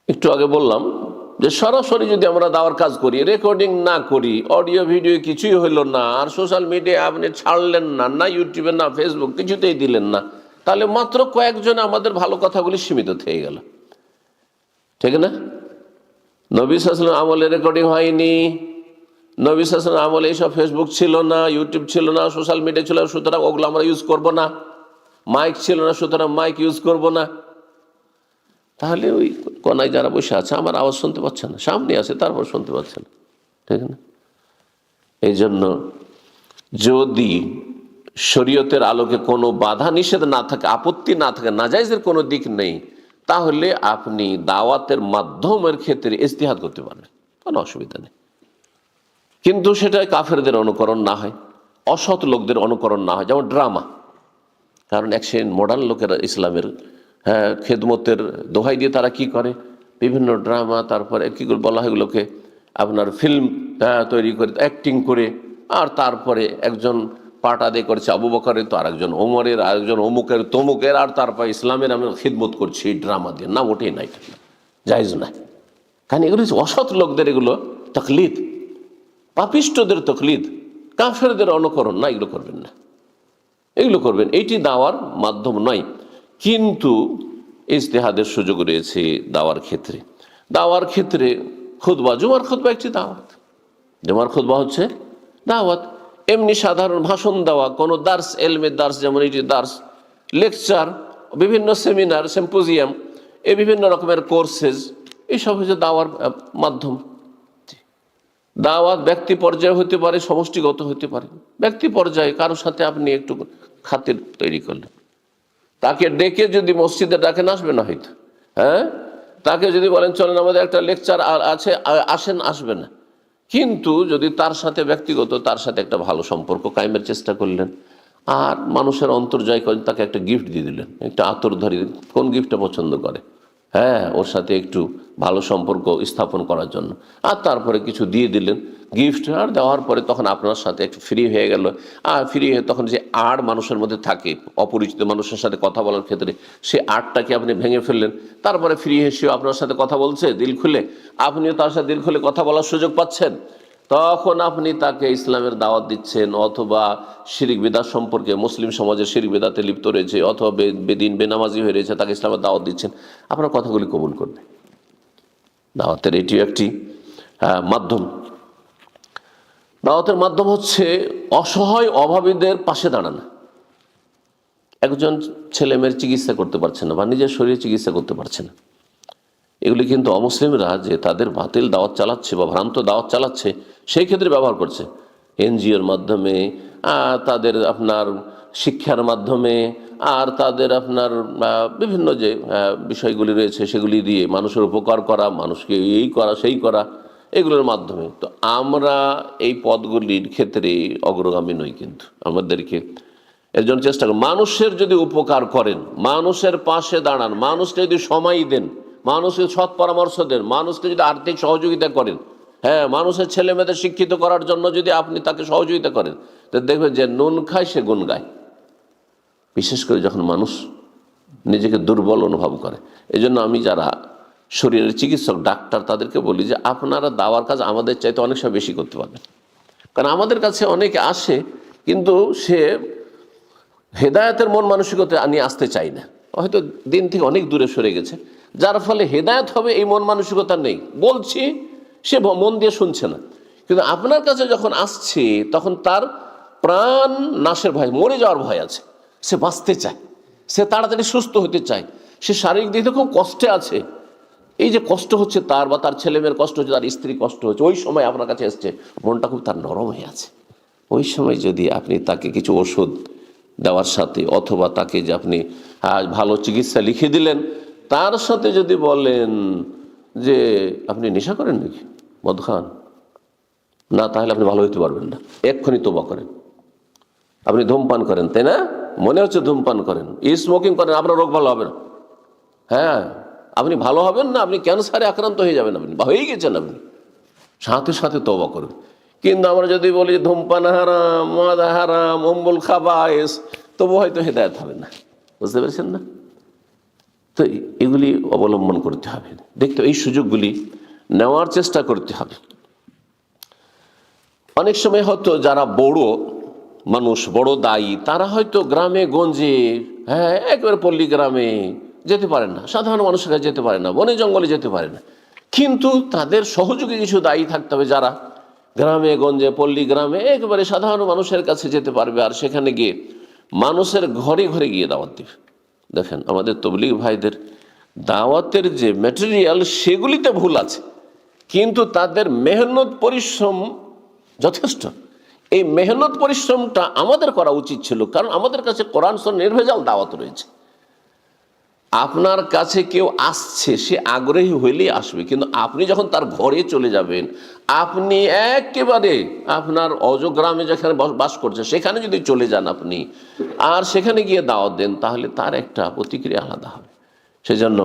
একটু আগে বললাম যে সরাসরি যদি আমরা দাওয়ার কাজ করি, রেকর্ডিং না করি, অডিও ভিডিও কিছুই হইল না, আর সোশ্যাল মিডিয়া আপনি ছাড়লেন না, না ইউটিউবে না ফেসবুক কিছুতেই দিলেন না, তাহলে মাত্র কয়েকজন আমাদের ভালো কথাগুলি সীমিত থেকে গেল, ঠিক না? নবী সাল্লাল্লাহু আলাইহি ওয়াসাল্লাম আমলে রেকর্ডিং হয়নি, নবী সাল্লাল্লাহু আলাইহি ওয়াসাল্লাম আমলে এইসব ফেসবুক ছিল না, ইউটিউব ছিল না, সোশ্যাল মিডিয়া ছিল, সুতরাং ওগুলো আমরা ইউজ করব না। মাইক ছিল না, সুতরাং মাইক ইউজ করব না। তাহলে ওই কোনায় যারা বসে আছে আমার আওয়াজ শুনতে পাচ্ছে না, সামনে আছে তারপর শুনতে পাচ্ছে না, ঠিক না? এই জন্য যদি শরীয়তের আলোকে কোনো বাধা নিষেধ না থাকে, আপত্তি না থাকে, নাজায়েজের কোনো দিক নেই, তাহলে আপনি দাওয়াতের মাধ্যমের ক্ষেত্রে ইজতিহাদ করতে পারবেন, কোনো অসুবিধা নেই। কিন্তু সেটা কাফেরদের অনুকরণ না হয়, অসৎ লোকদের অনুকরণ না হয়, যেমন ড্রামা। কারণ একশন মডার্ন লোকেরা ইসলামের খেদমতের দোহাই দিয়ে তারা কি করে, বিভিন্ন ড্রামা, তারপরে কি বলা হয় এগুলোকে, আপনার ফিল্ম তৈরি করে, অ্যাক্টিং করে, আর তারপরে একজন পার্ট আদায় করছে আবু বকরের, তো আরেকজন ওমরের, আরেকজন অমুকের তমুকের, আর তারপর ইসলামের আমি খিদমত করছি এই ড্রামা দিয়ে। না, ওটাই নাই, জায়েজ না। কারণ এগুলো অসৎ লোকদের এগুলো তকলিদ, পাপিষ্টদের তকলিদ, কাফেরদের অনুকরণ না, এগুলো করবেন না, এগুলো করবেন, এইটি দাওয়ার মাধ্যম নয়। কিন্তু ইজতিহাদের সুযোগ রয়েছে দাওয়ার ক্ষেত্রে। দাওয়ার ক্ষেত্রে খুতবা, জুমার খুতবা একটি দাওয়াত, জুমার খুতবা হচ্ছে দাওয়াত। এমনি সাধারণ ভাষণ দেওয়া, কোনো দার্স, এলমের দার্স, যেমন এটি দার্স, লেকচার, বিভিন্ন সেমিনার, সিম্পোজিয়াম, এই বিভিন্ন রকমের কোর্সেস, এইসব হচ্ছে দাওয়ার মাধ্যম। দাওয়াত ব্যক্তি পর্যায়ে হতে পারে, সমষ্টিগত হতে পারে। ব্যক্তি পর্যায়ে কারোর সাথে আপনি একটু খাতির তৈরি করলেন, তাকে ডেকে যদি মসজিদে ডাকেন আসবে না হয়তো, হ্যাঁ, তাকে যদি বলেন চলেন আমাদের একটা লেকচার আছে আসেন, আসবে না। কিন্তু যদি তার সাথে ব্যক্তিগত, তার সাথে একটা ভালো সম্পর্ক কায়েমের চেষ্টা করলেন, আর মানুষের অন্তর জয় করেন, তাকে একটা গিফট দিয়ে দিলেন, একটা আতর ধরিয়ে, কোন গিফটটা পছন্দ করে, হ্যাঁ, ওর সাথে একটু ভালো সম্পর্ক স্থাপন করার জন্য, আর তারপরে কিছু দিয়ে দিলেন গিফট, আর দেওয়ার পরে তখন আপনার সাথে একটু ফ্রি হয়ে গেল। আর ফ্রি হয়ে তখন যে আড় মানুষের মধ্যে থাকে, অপরিচিত মানুষের সাথে কথা বলার ক্ষেত্রে, সে আড়টাকে আপনি ভেঙে ফেললেন। তারপরে ফ্রি হয়ে সেও আপনার সাথে কথা বলছে দিল খুলে, আপনিও তার সাথে দিল খুলে কথা বলার সুযোগ পাচ্ছেন। তখন আপনি তাকে ইসলামের দাওয়াত দিচ্ছেন, অথবা শিরিক বিদাত সম্পর্কে, মুসলিম সমাজের শিরিক বিদাতে লিপ্ত রয়েছে, অথবা বেদিন বেনামাজি হয়ে রয়েছে, তাকে ইসলামের দাওয়াত দিচ্ছেন, আপনার কথাগুলি কবুল করবে। দাওয়াতের এটিও একটি মাধ্যম। দাওয়াতের মাধ্যম হচ্ছে অসহায় অভাবীদের পাশে দাঁড়ানো। একজন ছেলে মেয়ের চিকিৎসা করতে পারছে না, বা নিজের শরীরে চিকিৎসা করতে পারছে না, এগুলি কিন্তু অমুসলিমরা যে তাদের বাতিল দাওয়াত চালাচ্ছে বা ভ্রান্ত দাওয়াত চালাচ্ছে, সেই ক্ষেত্রে ব্যবহার করছে। এনজিওর মাধ্যমে, তাদের আপনার শিক্ষার মাধ্যমে, আর তাদের আপনার বিভিন্ন যে বিষয়গুলি রয়েছে সেগুলি দিয়ে মানুষের উপকার করা, মানুষকে এই করা সেই করা, এগুলোর মাধ্যমে। তো আমরা এই পদগুলির ক্ষেত্রে অগ্রগামী নই, কিন্তু আমাদেরকে এর জন্য চেষ্টা করি, মানুষের যদি উপকার করেন, মানুষের পাশে দাঁড়ান, মানুষকে যদি সময় দেন, মানুষকে সৎ পরামর্শ দেন, মানুষকে যদি আর্থিক সহযোগিতা করেন, হ্যাঁ, মানুষের ছেলে মেয়েদের শিক্ষিত করার জন্য যদি আপনি তাকে সহযোগিতা করেন, তো দেখবেন যে নুন খায় সে গুণ গায়। বিশেষ করে যখন মানুষ নিজেকে দুর্বল অনুভব করে। এই জন্য আমি যারা শরীরের চিকিৎসক, ডাক্তার, তাদেরকে বলি যে আপনারা দাওয়ার কাজ আমাদের চাইতে অনেক সময় বেশি করতে পারবেন। কারণ আমাদের কাছে অনেকে আসে, কিন্তু সে হেদায়েতের মন মানসিকতা নিয়ে আসতে চায় না, হয়তো দিন থেকে অনেক দূরে সরে গেছে, যার ফলে হেদায়েত হবে এই মন মানসিকতা নেই। বলছি, সে মন দিয়ে শুনছে না। কিন্তু আপনার কাছে যখন আসছে, তখন তার প্রাণ নাশের ভয়, মরে যাওয়ার ভয় আছে, সে বাঁচতে চায়, সে তাড়াতাড়ি সুস্থ হতে চায়, সে শারীরিক দিক থেকে খুব কষ্টে আছে। এই যে কষ্ট হচ্ছে তার, বা তার ছেলেমেয়ের কষ্ট হচ্ছে, তার স্ত্রী কষ্ট হচ্ছে, ওই সময় আপনার কাছে এসছে, মনটা খুব তার নরম হয়ে আছে। ওই সময় যদি আপনি তাকে কিছু ওষুধ দেওয়ার সাথে, অথবা তাকে যে আপনি ভালো চিকিৎসা লিখে দিলেন, তার সাথে যদি বলেন যে আপনি নেশা করেন নাকি, মদ খান না, তাহলে আপনি ভালো হইতে পারবেন না, এক্ষুনি তোবা করেন। আপনি ধূমপান করেন, তাই না, মনে হচ্ছে ধূমপান করেন, স্মোকিং করেন, আপনার রোগ ভালো হবে না, হ্যাঁ, আপনি ভালো হবেন না, আপনি ক্যান্সারে আক্রান্ত হয়ে যাবেন, আপনি বা হয়েই গেছেন, আপনি সাথে সাথে তওবা করুন। কিন্তু আমরা যদি বলি ধূমপান হারাম, মদ হারাম, অম্বুল খাবায়েস, তবু হয়তো হেদায়েত হবে না। বুঝতে পেরেছেন না? তো এগুলি অবলম্বন করতে হবে, দেখতে এই সুযোগগুলি নেওয়ার চেষ্টা করতে হবে। অনেক সময় হয়তো যারা বড় মানুষ, বড় দায়ী, তারা হয়তো গ্রামে গঞ্জে, হ্যাঁ, একেবারে পল্লী গ্রামে যেতে পারেন না, সাধারণ মানুষের কাছে যেতে পারে না, বনে জঙ্গলে যেতে পারে না, কিন্তু তাদের সহযোগী কিছু দায়ী থাকতে হবে, যারা গ্রামে গঞ্জে, পল্লী গ্রামে একেবারে সাধারণ মানুষের কাছে যেতে পারবে, আর সেখানে গিয়ে মানুষের ঘরে ঘরে গিয়ে দাওয়াত দিবে। দেখেন, আমাদের তবলিগ ভাইদের দাওয়াতের যে ম্যাটেরিয়াল, সেগুলিতে ভুল আছে, কিন্তু তাদের মেহনত পরিশ্রম যথেষ্ট। এই মেহনত পরিশ্রমটা আমাদের করা উচিত ছিল, কারণ আমাদের কাছে কোরআন সুন্নাহ নির্ভেজাল দাওয়াত রয়েছে। আপনার কাছে কেউ আসছে, সে আগ্রহী হইলেই আসবে, কিন্তু আপনি যখন তার ঘরে চলে যাবেন, আপনি একেবারে আপনার অজগ্রামে যেখানে বাস করছে সেখানে যদি চলে যান আপনি, আর সেখানে গিয়ে দাওয়াত দেন, তাহলে তার একটা প্রতিক্রিয়া আলাদা হবে। সেজন্য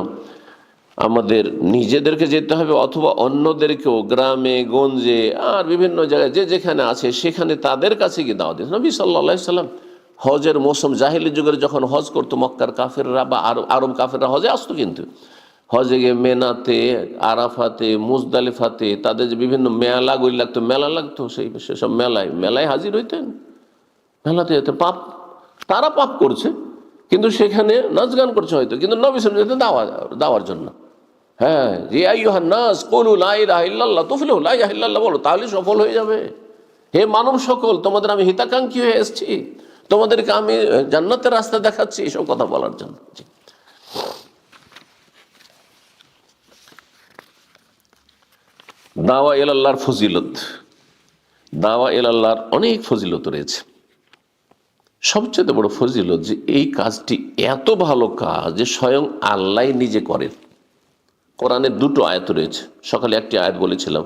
আমাদের নিজেদেরকে যেতে হবে, অথবা অন্যদেরকেও গ্রামে গঞ্জে আর বিভিন্ন জায়গায় যে যেখানে আছে সেখানে তাদের কাছে গিয়ে দাওয়াত দিন। নবী সাল্লাল্লাহু আলাইহি সাল্লাম হজের মৌসুম, জাহিলি যুগের যখন হজ করতো, মক্কার কাফেররা বা আরব কাফেররা হজে আসতো, কিন্তু হজে গিয়ে মেনাতে, আরাফাতে, মুজদালিফাতে তাদের যে বিভিন্ন মেলাগুলি লাগতো, মেলা লাগতো, সেসব মেলায় হাজির হইতেন, মেলাতে যেতে তারা পাপ করছে, কিন্তু সেখানে নাচ গান করছে হয়তো, কিন্তু নবী সাল্লাল্লাহু আলাইহি ওয়াসাল্লাম দেওয়ার জন্য, হ্যাঁ, যে আইয়ুহান নাস কুলু লা ইলাহা ইল্লাল্লাহ তুফলিহু, লা ইলাহা ইল্লাল্লাহ বলো, তাহলে সফল হয়ে যাবে। হে মানব সকল, তোমাদের আমি হিতাকাঙ্ক্ষী হয়ে এসেছি, তোমাদেরকে আমি জান্নাতের রাস্তা দেখাচ্ছি, এসব কথা বলার জন্য। দাওয়া ইলাল্লাহর ফজিলত, দাওয়া ইলাল্লাহর অনেক ফজিলত রয়েছে। সবচেয়ে বড় ফজিলত যে এই কাজটি এত ভালো কাজ যে স্বয়ং আল্লাহ নিজে করেন। কোরআনের দুটো আয়াত রয়েছে, সকালে একটি আয়াত বলেছিলাম,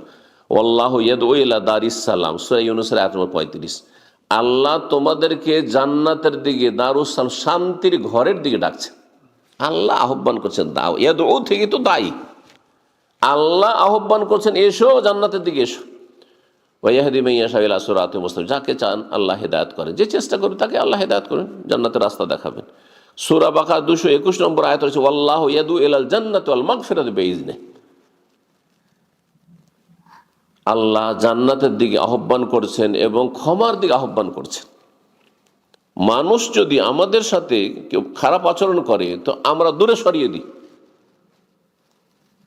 ওয়াল্লাহু ইয়াদউ ইলা দারিস সালাম, সূরা ইউনূসের আয়াত নম্বর 35। আল্লাহ তোমাদেরকে জান্নাতের দিকে, দারুস সালাম, শান্তির ঘরের দিকে ডাকছে। আল্লাহ আহ্বান করছেন, দাও ইয়াদউ থেকে তো দায়ী, আল্লাহ আহ্বান করছেন এসো জান্নাতের দিকে এসো। ওয়াহদি মাইয়াশা ইলা সিরাতিল মুস্তাকিম, যাকে চান আল্লাহ হেদায়েত করেন, যে চেষ্টা করবে তাকে আল্লাহ হেদায়েত করেন, জান্নাতের রাস্তা দেখাবেন। সূরা বাকারা 221 নম্বর আয়াত রয়েছে, ওয়াল্লাহু ইয়াদউ ইলাল জান্নাতি ওয়াল মাগফিরাতি বিইজনিহি, আল্লাহ জান্নাতের দিকে আহ্বান করছেন এবং ক্ষমার দিকে আহ্বান করছেন। মানুষ যদি আমাদের সাথে কেউ খারাপ আচরণ করে তো আমরা দূরে সরিয়ে দিই।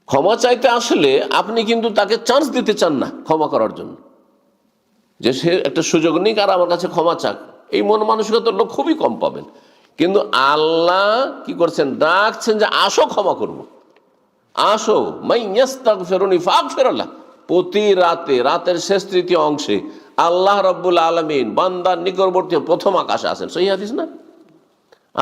ক্ষমা চাইতে আসলে আপনি কিন্তু তাকে চান্স দিতে চান না ক্ষমা করার জন্য, যে সে একটা সুযোগ নিক আর আমার কাছে ক্ষমা চাক, এই মন মানসিকতার লোক খুবই কম পাবেন। কিন্তু আল্লাহ কি করছেন, ডাকছেন যে আসো ক্ষমা করবো, আসো মাইয়াস্তাগফিরুনি ফাগফিরলাহ। প্রতি রাতে, রাতের শেষ তৃতীয় অংশে আল্লাহ রাব্বুল আলামিন বান্দার নিকটবর্তী প্রথম আকাশে আসেন, সহিহ হাদিস না?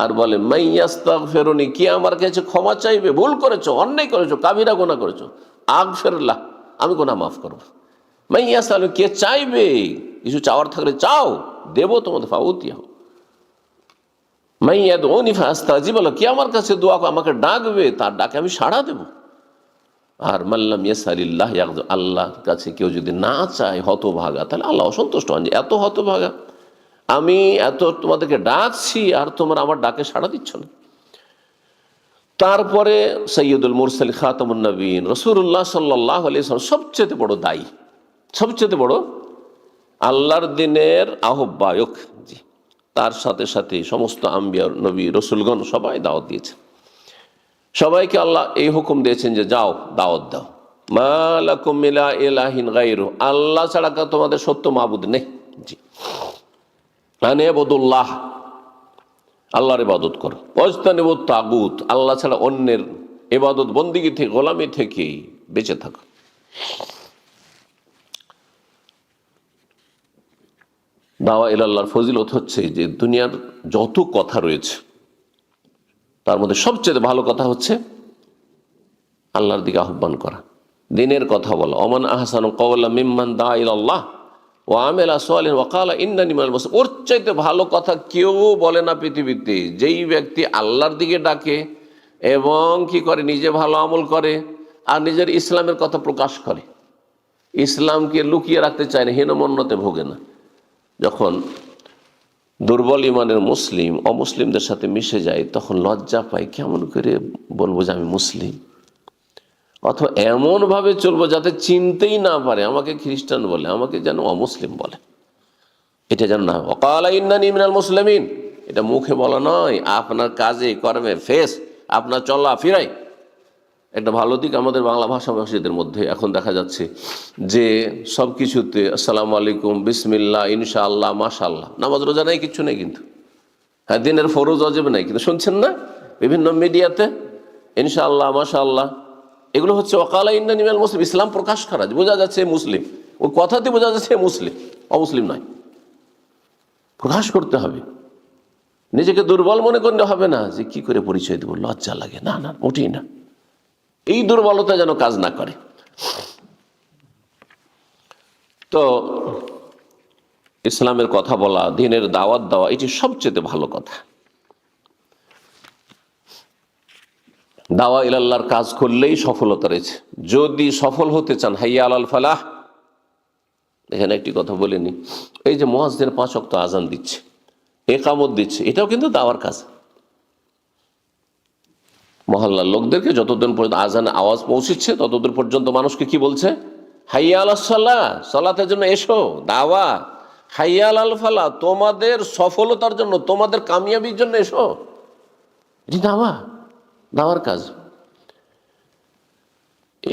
আর বলে মাইয়াস্তাগফিরুনি, কি আমার কাছে ক্ষমা চাইবে, ভুল করেছো, অন্যায় করেছো, কাবিরা গুনাহ করেছো, আগফিরলাহ, আমি গুনাহ মাফ করবো। মাইয়াসালু, কে চাইবে, কিছু চাওয়ার থাকলে চাও, দেবো তোমাদের, ফাউতিয়াহ। মাইয়াদউনি ফাস্তাজিব লাহু, কে আমার কাছে দোয়া করে, আমাকে ডাকবে, তার ডাকে আমি সাড়া দেব। আর মাল্লাম ইয়াসালিল্লাহ ইয়াগযু, আল্লাহর কাছে কেউ যদি না চায়, হতভাগা, তাহলে আল্লাহ অসন্তুষ্ট হন যে এত হতভাগা, আমি এত তোমাদেরকে ডাকছি আর তোমরা আমার ডাকে সাড়া দিচ্ছ না। তারপরে সৈয়দুল মুরসালিন খাতামুন নবীন রাসূলুল্লাহ সাল্লাল্লাহু আলাইহি ওয়াসাল্লাম সবচেয়ে বড় দায়ী, সবচেয়ে বড় আল্লাহর দিনের আহ্বায়ক। জি, তার সাথে সাথে সমস্ত আম্বিয়া, নবী, রসুলগণ সবাই দাওয়াত দিয়েছেন। সবাইকে আল্লাহ এই হুকুম দিয়েছেন যে যাও দাওয়াত দাও। মা লাকুম মিন ইলাহিন গায়রু, আল্লাহ ছাড়া তোমাদের সত্য মাবুদ নেই। জি, আনিবুদুল্লাহ, আল্লাহর ইবাদত করো। ওয়াজতানিবুত তাগুত, আল্লাহ ছাড়া অন্যের ইবাদত বন্দিগি থেকে, গোলামি থেকে বেঁচে থাকো। দাওয়া ইলাল্লাহর ফজিলত হচ্ছে যে দুনিয়ার যত কথা রয়েছে তার মধ্যে সবচেয়ে ভালো কথা হচ্ছে আল্লাহর দিকে আহ্বান করা, দিনের কথা বলা। ওমান আহসানু কাওলাম মিম্মান দাআ ইলাল্লাহ ওয়া আমিলা সালিহান ওয়া ক্বালা ইন্নানি মিনাল মুসলিমিন। ওর চাইতে ভালো কথা কেউ বলে না পৃথিবীতে। যেই ব্যক্তি আল্লাহর দিকে ডাকে এবং কি করে, নিজে ভালো আমল করে আর নিজের ইসলামের কথা প্রকাশ করে, ইসলামকে লুকিয়ে রাখতে চায় না, হীনমন্যতে ভোগে না। যখন দুর্বল ইমানের মুসলিম অমুসলিমদের সাথে মিশে যায় তখন লজ্জা পায়, কেমন করে বলবো যে আমি মুসলিম, অথবা এমনভাবে চলবো যাতে চিনতেই না পারে, আমাকে খ্রিস্টান বলে, আমাকে যেন অমুসলিম বলে, এটা যেন না। ওয়াকালা ইন্নানি মিনাল মুসলিমিন, এটা মুখে বলা নয়, আপনার কাজে কর্মে, ফেস, আপনার চলা ফিরাই। একটা ভালো দিক আমাদের বাংলা ভাষাভাষীদের মধ্যে এখন দেখা যাচ্ছে যে সব কিছুতে আসসালামু আলাইকুম, বিসমিল্লাহ, ইনশাআল্লাহ, মাশাআল্লাহ, নামাজ রোজা নাই, কিচ্ছু নেই, কিন্তু হ্যাঁ দিনের ফরজ ওয়াজিব নাই, কিন্তু শুনছেন না বিভিন্ন মিডিয়াতে ইনশাআল্লাহ, মাশাআল্লাহ, এগুলো হচ্ছে ওয়াকালা ইন্নানি মিনাল মুসলিম, ইসলাম প্রকাশ করা, বোঝা যাচ্ছে মুসলিম, ওই কথাতে বোঝা যাচ্ছে মুসলিম, অমুসলিম নয়। প্রকাশ করতে হবে, নিজেকে দুর্বল মনে করলে হবে না যে কি করে পরিচয় দেবো, লজ্জা লাগে, না না, মোটেই না। এই দুর্বলতা যেন কাজ না করে। তো ইসলামের কথা বলা, দ্বীনের দাওয়াত দেওয়া, এটি সবচেয়ে ভালো কথা। দাওয়া ইলাল্লাহর কাজ করলেই সফলতা রয়েছে। যদি সফল হতে চান, হাইয়া আলাল ফালাহ, এখানে একটি কথা বলিনি, এই যে মুয়াজ্জিন 5 ওয়াক্ত আজান দিচ্ছে, ইকামত দিচ্ছে, এটাও কিন্তু দাওয়ার কাজ। মহল্লার লোকদেরকে যতদিন পর্যন্ত আজানের আওয়াজ পৌঁছচ্ছে ততদিন পর্যন্ত মানুষকে কি বলছে, হাইয়া আলাস সালাহ, সালাতের জন্য এসো, দাওয়া। হাইয়া আলাল ফালাহ, তোমাদের সফলতার জন্য, তোমাদের কামিয়াবির জন্য এসো, এটি দাওয়া, দাওয়ার কাজ।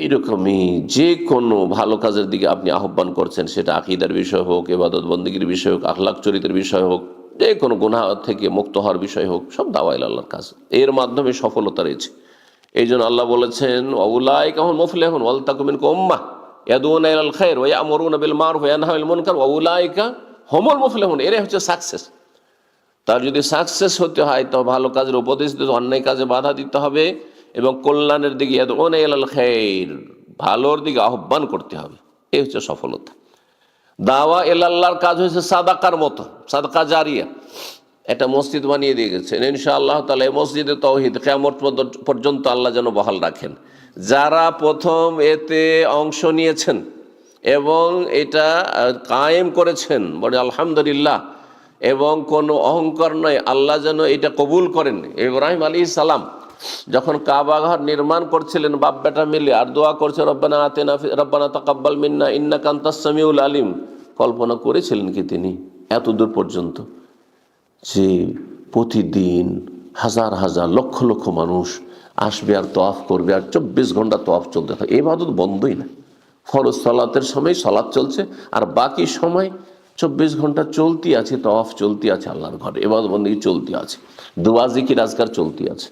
এইরকমই যে কোনো ভালো কাজের দিকে আপনি আহ্বান করছেন, সেটা আকীদার বিষয় হোক, ইবাদত বন্দেগীর বিষয় হোক, আখলাক চরিত্রের বিষয় হোক, যে কোনো গুনাহ থেকে মুক্ত হওয়ার বিষয় হোক, সব দাওয়া ইলা আল্লাহর কাজ। এর মাধ্যমে সফলতা রয়েছে। এই জন্য আল্লাহ বলেছেন, ওয়াউলাইকা হুমুল মুফলিহুন ওয়াল তাকুম মিনকুম উম্মাহ ইয়াদউনা ইলাল খায়র ওয়া ইয়ামুরুনা বিল মারুফ ওয়া ইয়ানহাউনা আনিল মুনকার ওয়াউলাইকা হুমুল মুফলিহুন। এরাই হচ্ছে সাকসেস। তার যদি সাকসেস হতে হয় তো ভালো কাজের উপদেশ দিতে, অন্যায় কাজে বাধা দিতে হবে এবং কল্যাণের দিকে ইয়াদউনা ইলাল খায়র, ভালোর দিকে আহ্বান করতে হবে। এই হচ্ছে সফলতা। দাওয়া ইলাল্লাহর কাজ হচ্ছে সাদাকার মতো, সাদাকা জারিয়া। একটা মসজিদ বানিয়ে দিয়ে গেছেন, ইনশাআল্লাহ তাআলা এই মসজিদে তাওহীদ কিয়ামত পর্যন্ত আল্লাহ যেন বহাল রাখেন। যারা প্রথম এতে অংশ নিয়েছেন এবং এটা কায়েম করেছেন, বলে আলহামদুলিল্লাহ, এবং কোনো অহংকার নয়, আল্লাহ যেন এটা কবুল করেন। ইব্রাহিম আলাইহিস সালাম যখন কাবা ঘর নির্মাণ করছিলেন বাপ বেটা মিলে, আর দোয়া করছে রব্বানা আতিনা রব্বানা তাকাব্বাল মিন্না ইন্নাকা আনতাস সামিউল আলিম, কল্পনা করেছিলেন কি তিনি এত দূর পর্যন্ত যে প্রতিদিন হাজার হাজার লক্ষ লক্ষ মানুষ আসবে আর তওয়াফ করবে, আর 24 ঘন্টা তওয়াফ চলতে থাকে, ইবাদত বন্ধই না। ফরজ সালাতের সময় সালাত চলছে, আর বাকি সময় 24 ঘন্টা চলতি আছে, তওয়াফ চলতি আছে, আল্লাহর ঘরে ইবাদত বন্দেগী চলতি আছে, দুআ জিকির আজকার চলতি আছে।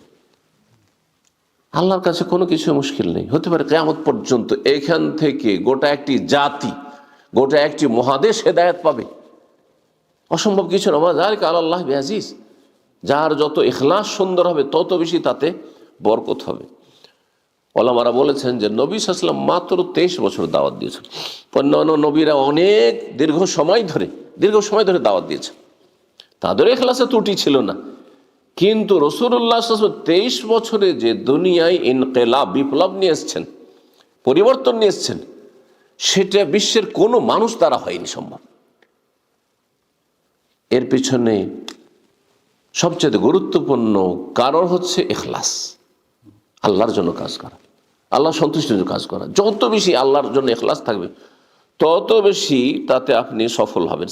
আল্লাহর কাছে কোনো কিছু মুশকিল নেই। হতে পারে কিয়ামত পর্যন্ত এখান থেকে গোটা একটি জাতি, গোটা একটি মহাদেশ হেদায়েত পাবে, অসম্ভব কিছু না। যালিকা আলাল্লাহি বিআজিজ। যার যত ইখলাস সুন্দর হবে তত বেশি তাতে বরকত হবে। ওলামারা বলেছেন যে নবী সাল্লাল্লাহু আলাইহি ওয়াসাল্লাম মাত্র 23 বছর দাওয়াত দিয়েছেন। অন্যান্য নবীরা অনেক দীর্ঘ সময় ধরে দাওয়াত দিয়েছেন, তাদের ইখলাসে ত্রুটি ছিল না। কিন্তু রাসূলুল্লাহ সাল্লাল্লাহু আলাইহি ওয়াসাল্লাম 23 বছরে যে দুনিয়ায় ইনকিলাব, বিপ্লব নিয়ে এসেছেন, পরিবর্তন নিয়ে এসেছেন, সেটা বিশ্বের কোনো মানুষ দ্বারা হয়নি সম্ভব। এর পিছনে সবচেয়ে গুরুত্বপূর্ণ কারণ হচ্ছে ইখলাস, আল্লাহর জন্য কাজ করা, আল্লাহ সন্তুষ্টির জন্য কাজ করা। যত বেশি আল্লাহর জন্য ইখলাস থাকবে তত বেশি তাতে আপনি সফল হবেন।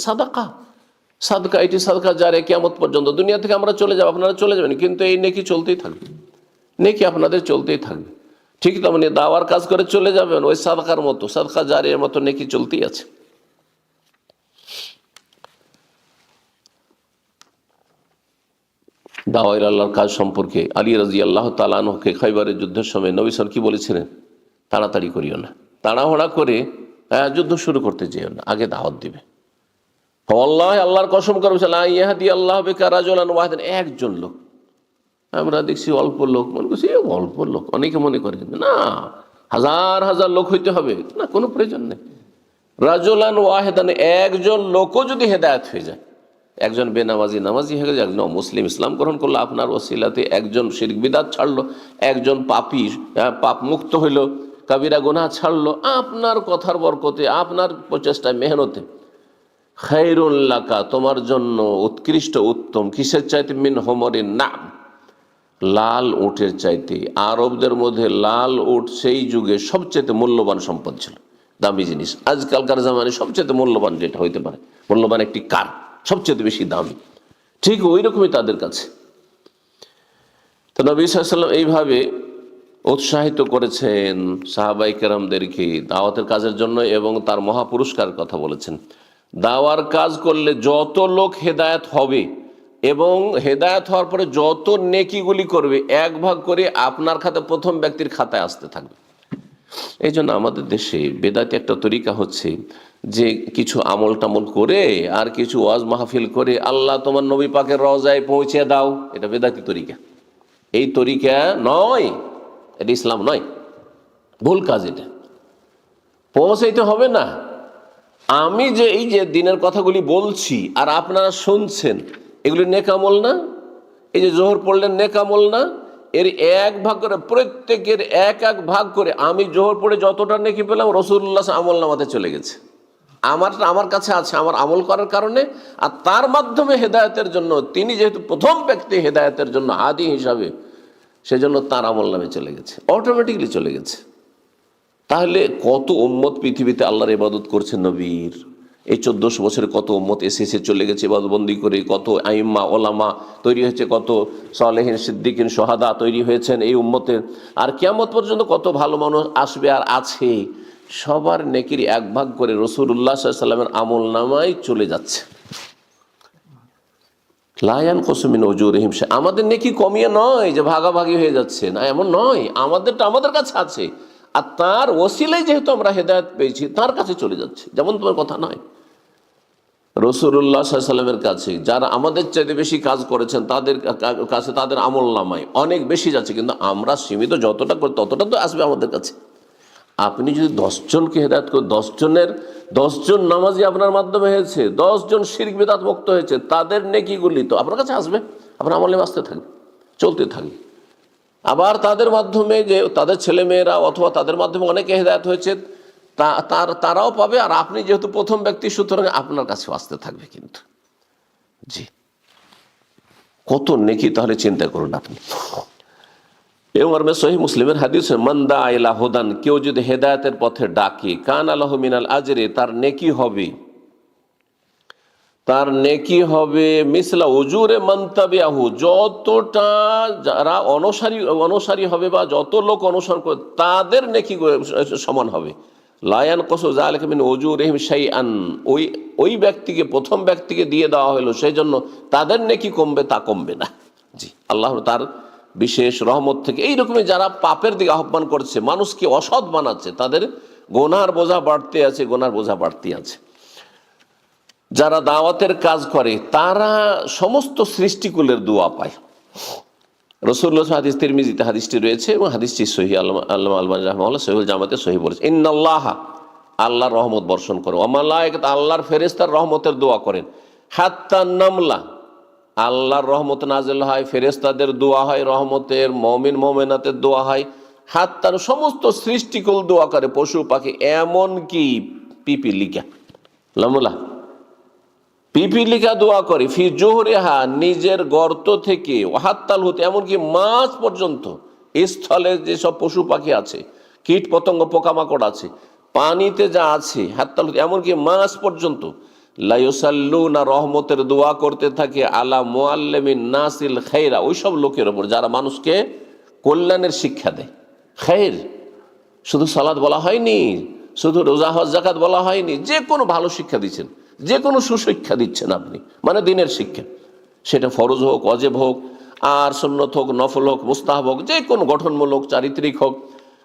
সাদকা এটি সাদকা জারিয়া, কিয়ামত পর্যন্ত। দুনিয়া থেকে আমরা চলে যাব, আপনারা চলে যাবেন, কিন্তু এই নেকি চলতেই থাকবে, নেকি আপনাদের চলতেই থাকবে। ঠিক তেমনি দাওয়ার কাজ করে চলে যাবেন, ওই সাদকার মতো, সাদকা জারিয়ার মতো নেকি চলতেই আছে। দাওয়া ইলা আল্লাহর কাজ সম্পর্কে আলী রাদিয়াল্লাহু তাআলা আনহুকে খাইবারের যুদ্ধের সময় নবী সাল্লাল্লাহু আলাইহি ওয়াসাল্লাম কি বলেছিলেন? তাড়াতাড়ি করিও না, তাড়াহুড়া করে যুদ্ধ শুরু করতে যেও না, আগে দাওয়াত দিবে। ওয়াল্লাহি, আল্লাহর কসম করে বলছেন, লা ইয়াহদি আল্লাহু বিকা রাজুলান ওয়াহিদান, একজন লোক। আমরা দেখছি অল্প লোক, মনে করছি অল্প লোক, অনেকে মনে করে, না হাজার হাজার লোক হইতে হবে, না, কোনো প্রয়োজন নেই। রাজুলান ওয়াহিদান, একজন লোকও যদি হেদায়েত হয়ে যায়, একজন বেনামাজি নামাজি হয়ে গেছে, একজন মুসলিম ইসলাম গ্রহণ করলো আপনার ওসিলাতে, একজন শিরক বিদআত ছাড়লো, একজন পাপী পাপ মুক্ত হইল, কাবিরা গুনাহ ছাড়লো, আপনার কথার বরকতে, আপনার প্রচেষ্টায়, মেহনতে, খায়রুল লাকা, তোমার জন্য উৎকৃষ্ট উত্তম। কিসের চাইতে? মিন হুমরিন নাম, লাল উটের চাইতে। আরবদের মধ্যে লাল উট সেই যুগে সবচেয়ে মূল্যবান সম্পদ ছিল, দামি জিনিস। আজকালকার জামানে সবচেয়ে মূল্যবান যেটা হইতে পারে, মূল্যবান একটি কার, সবচেয়ে বেশি দামি, ঠিক ওই রকমই তাদের কাছে। তো নবী সাল্লাল্লাহু আলাইহি ওয়াসাল্লাম এইভাবে উৎসাহিত করেছেন সাহাবায়ে কেরামদেরকে দাওয়াতের কাজের জন্য, এবং তার মহাপুরস্কার কথা বলেছেন। দাওয়ার কাজ করলে যত লোক হেদায়েত হবে এবং হেদায়েত হওয়ার পরে যত নেকিগুলি করবে, এক ভাগ করে আপনার খাতে প্রথম ব্যক্তির খাতায় আসতে থাকবে। এই জন্য আমাদের দেশে বেদাতি একটা তরিকা হচ্ছে যে কিছু আমল টামল করে আর কিছু ওয়াজ মাহফিল করে আল্লাহ তোমার নবী পাকের রওজায় পৌঁছে দাও, এটা বেদাতি তরিকা। এই তরিকা নয়, এটা ইসলাম নয়, ভুল কাজ। এটা পৌঁছাইতে হবে না। আমি যে এই যে দিনের কথাগুলি বলছি আর আপনারা শুনছেন, এগুলি নেক আমল না? এই যে জোহর পড়লেন, নেক আমল না? এর এক ভাগ করে, প্রত্যেকের এক এক ভাগ করে, আমি জোহর পড়ে যতটা নেকি পেলাম রাসূলুল্লাহ আমল নামাতে চলে গেছে, আমার কাছে আছে, আমার আমল করার কারণে। আর তার মাধ্যমে হেদায়েতের জন্য, তিনি যেহেতু প্রথম ব্যক্তি হেদায়েতের জন্য হাদি হিসাবে, সেজন্য তার আমল নামে চলে গেছে, অটোমেটিকলি চলে গেছে। তাহলে কত উম্মত পৃথিবীতে আল্লাহর ইবাদত করছে নবীর, এই 1400 বছরে কত উম্মত এসে চলে গেছে ইবাদতবন্দি করে, কত আইম্মা ওলামা তৈরি হয়েছে, কত সালেহিন সিদ্দিকিন সোহাদা তৈরি হয়েছেন এই উম্মতের। আর কিয়ামত পর্যন্ত কত ভালো মানুষ আসবে আর আছে। সবার নেকির এক ভাগ করে রাসূলুল্লাহ সাল্লাল্লাহু আলাইহি ওয়াসাল্লামের আমল নামায় চলে যাচ্ছে। লায়ান কসমিন উজুরিহিম, আমাদের নেকি কমিয়ে নয় যে ভাগাভাগি হয়ে যাচ্ছে, না এমন নয়, আমাদেরটা আমাদের কাছে আছে, আর তার ওসিলায় যেহেতু আমরা হেদায়েত পেয়েছি তার কাছে চলে যাচ্ছে। যেমন তোমার কথা নয়, রাসূলুল্লাহ সাল্লাল্লাহু আলাইহি ওয়াসাল্লামের কাছে যারা আমাদের চাইতে বেশি কাজ করেছেন তাদের কাছে তাদের আমল নামায় অনেক বেশি যাচ্ছে, কিন্তু আমরা সীমিত যতটা করি ততটা তো আসবে আমাদের কাছে। আপনি যদি 10 জনকে হেদায়েত করে 10 জন নামাজি আপনার মাধ্যমে হয়েছে, 10 জন শিরক বিদআত মুক্ত হয়েছে, তাদের নেকিগুলি তো আপনার কাছে আসবে, আপনার আমলে আসতে থাকবে, চলতে থাকবে। আবার তাদের মাধ্যমে যে তাদের ছেলেমেয়েরা অথবা তাদের মাধ্যমে অনেকে হেদায়েত হয়েছে তারাও পাবে, আর আপনি যেহেতু প্রথম ব্যক্তি সুতরাং আপনার কাছেও আসতে থাকবে। কিন্তু জি, কত নেকি তাহলে চিন্তা করুন আপনি। এবং সহিহ মুসলিমের হাদিস, মান দা ইলা হুদান, কেউ যদি হেদায়েতের পথে ডাকে, কানা লাহু মিনাল আজরি, তার নেকি হবে মিসলা উজুরে মান তাবিআহু, যতটা যারা অনুসারী হবে বা যত লোক অনুসরণ করে তাদের নেকি সমান হবে। লা ইয়ানকুসু যালিকা মিন উজুরিহিম শাইআন, ওই ব্যক্তিকে, প্রথম ব্যক্তিকে দিয়ে দেওয়া হলো সেই জন্য তাদের নেকি কমবে, তা কমবে না। জি, আল্লাহ তার বিশেষ রহমত থেকে এইরকমই যারা পাপের দিকে আহ্বান করছে, মানুষকে অসৎ বানাচ্ছে, তাদের গোনার বোঝা বাড়তে আছে, গোনার বোঝা বাড়তে আছে। যারা দাওয়াতের কাজ করে তারা সমস্ত সৃষ্টিকুলের দোয়া পায়। রাসূলুল্লাহ হাদিস, তিরমিজিতে হাদিসটি রয়েছে এবং হাদিসটি সহিহ, আল্লামা আলবানী রাহিমাহুল্লাহ সহিহুল জামাতে সহিহ বলেছেন। ইন্নাল্লাহা, আল্লাহর রহমত বর্ষণ করে, ওয়া মালায়েকাত, আল্লাহর ফেরেশতার রহমতের দোয়া করেন, হাত্তা নামলা, আল্লাহর রহমত নাযিল হয়, ফেরেশতাদের দোয়া হয় রহমতের, মুমিন মুমিনাতের দোয়া হয়, হাত্তার সমস্ত সৃষ্টিকুল দোয়া করে, পশু পাখি, এমন কি পিপিলিকা, লামুলা পিপিলিকা দোয়া করে, ফি জুহরিহা, নিজের গর্ত থেকে, ওয়াহাত্তাল হুত, এমনকি মাছ পর্যন্ত, স্থলে যেসব পশু পাখি আছে, কীট পতঙ্গ পোকামাকড় আছে, পানিতে যা আছে, হাত্তাল হুত, এমনকি মাছ পর্যন্ত, লা ইউসাল্লুনা, রহমতের দোয়া করতে থাকে, আলা মুআল্লিমিন নাসিল খায়রা, ওইসব লোকের ওপর যারা মানুষকে কল্যাণের শিক্ষা দেয়। খায়র, শুধু সালাত বলা হয়নি, শুধু রোজা হজ যাকাত বলা হয়নি, যে কোনো ভালো শিক্ষা দিচ্ছেন, যে কোনো সুশিক্ষা দিচ্ছেন আপনি, মানে দিনের শিক্ষা, সেটা ফরজ হোক, ওয়াজিব হোক, আর সুন্নত হোক, নফল হোক, মুস্তাহাব হোক, যে কোনো গঠনমূলক, চারিত্রিক হোক,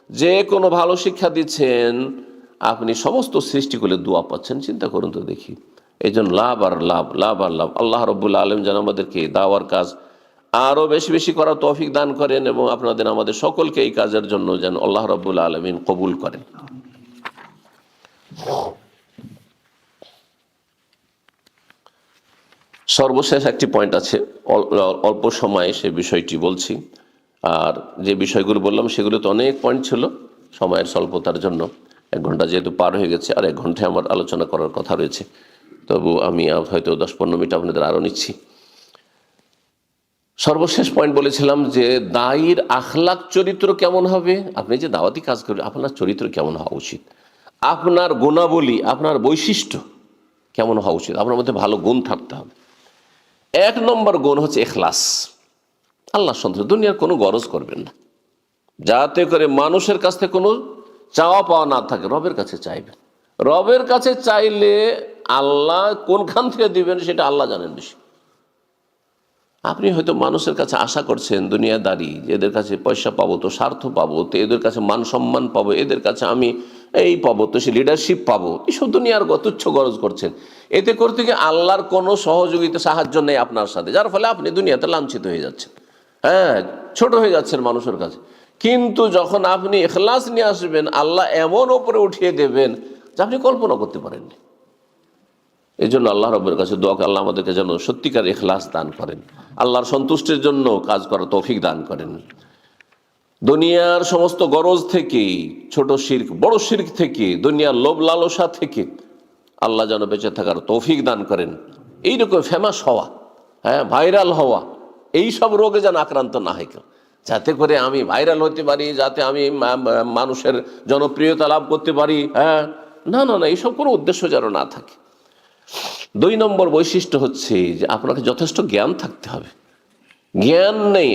যে কোনো ভালো শিক্ষা দিচ্ছেন, আপনি সমস্ত সৃষ্টিকুলের দোয়া পাচ্ছেন। চিন্তা করুন তো দেখি। এই জন্য লাভ আর লাভ, লাভ আর লাভ। আল্লাহ রব্বুল আলম যেন আমাদেরকে দাওয়ার কাজ আরও বেশি বেশি করার তৌফিক দান করেন এবং আপনাদের আমাদের সকলকে এই কাজের জন্য যেন আল্লাহ রব্বুল আলমিন কবুল করেন। সর্বশেষ একটি পয়েন্ট আছে, অল্প সময়ে সে বিষয়টি বলছি। আর যে বিষয়গুলো বললাম সেগুলো তো অনেক পয়েন্ট ছিল, সময়ের স্বল্পতার জন্য 1 ঘন্টা যেহেতু পার হয়ে গেছে, আর 1 ঘন্টায় আমার আলোচনা করার কথা রয়েছে, তবু আমি হয়তো 10-15 মিনিট আপনাদের আরও নিচ্ছি। সর্বশেষ পয়েন্ট বলেছিলাম যে দায়ীর আখলাক চরিত্র কেমন হবে। আপনি যে দাওয়াতি কাজ করবেন, আপনার চরিত্র কেমন হওয়া উচিত, আপনার গুণাবলী, আপনার বৈশিষ্ট্য কেমন হওয়া উচিত, আপনার মধ্যে ভালো গুণ থাকতে হবে। 1 নম্বর গুণ হচ্ছে ইখলাস, আল্লাহ সন্তুষ্ট, দুনিয়ার কোনো গরজ করবেন না, যাতে করে মানুষের কাছ থেকে কোনো চাওয়া পাওয়া না থাকে, রবের কাছে চাইবেন। রবের কাছে চাইলে আল্লাহ কোনখান থেকে দিবেন সেটা আল্লাহ জানেন বেশি। আপনি হয়তো মানুষের কাছে আশা করছেন দুনিয়াদারি, এদের কাছে পয়সা পাবো, তো স্বার্থ পাবো, তো এদের কাছে মান সম্মান পাবো, এদের কাছে আমি এই পাবো, তো সে লিডারশিপ পাবো, এইসব দুনিয়ার তুচ্ছ গরজ করছেন। এতে করতে গিয়ে আল্লাহর কোনো সহযোগিতা, সাহায্য নেই আপনার সাথে, যার ফলে আপনি দুনিয়াতে লাঞ্ছিত হয়ে যাচ্ছেন, হ্যাঁ, ছোট হয়ে যাচ্ছেন মানুষের কাছে। কিন্তু যখন আপনি ইখলাস নিয়ে আসবেন, আল্লাহ এমন ওপরে উঠিয়ে দেবেন যে আপনি কল্পনা করতে পারেননি। এই জন্য আল্লাহ রব্বের কাছে দোয়া, আল্লাহ আমাদেরকে যেন সত্যিকার ইখলাস দান করেন, আল্লাহর সন্তুষ্টির জন্য কাজ করার তৌফিক দান করেন। দুনিয়ার সমস্ত গরজ থেকে, ছোট শিরক, বড় শিরক থেকে, দুনিয়ার লোভ লালসা থেকে আল্লাহ যেন বেঁচে থাকার তৌফিক দান করেন। এইরকম ফেমাস হওয়া, হ্যাঁ, ভাইরাল হওয়া, এই সব রোগে যেন আক্রান্ত না হয় কেউ, যাতে করে আমি ভাইরাল হতে পারি, যাতে আমি মানুষের জনপ্রিয়তা লাভ করতে পারি। হ্যাঁ, না না না, এইসব কোনো উদ্দেশ্য যেন না থাকে। 2 নম্বর বৈশিষ্ট্য হচ্ছে যে আপনাকে যথেষ্ট জ্ঞান থাকতে হবে। জ্ঞান নেই,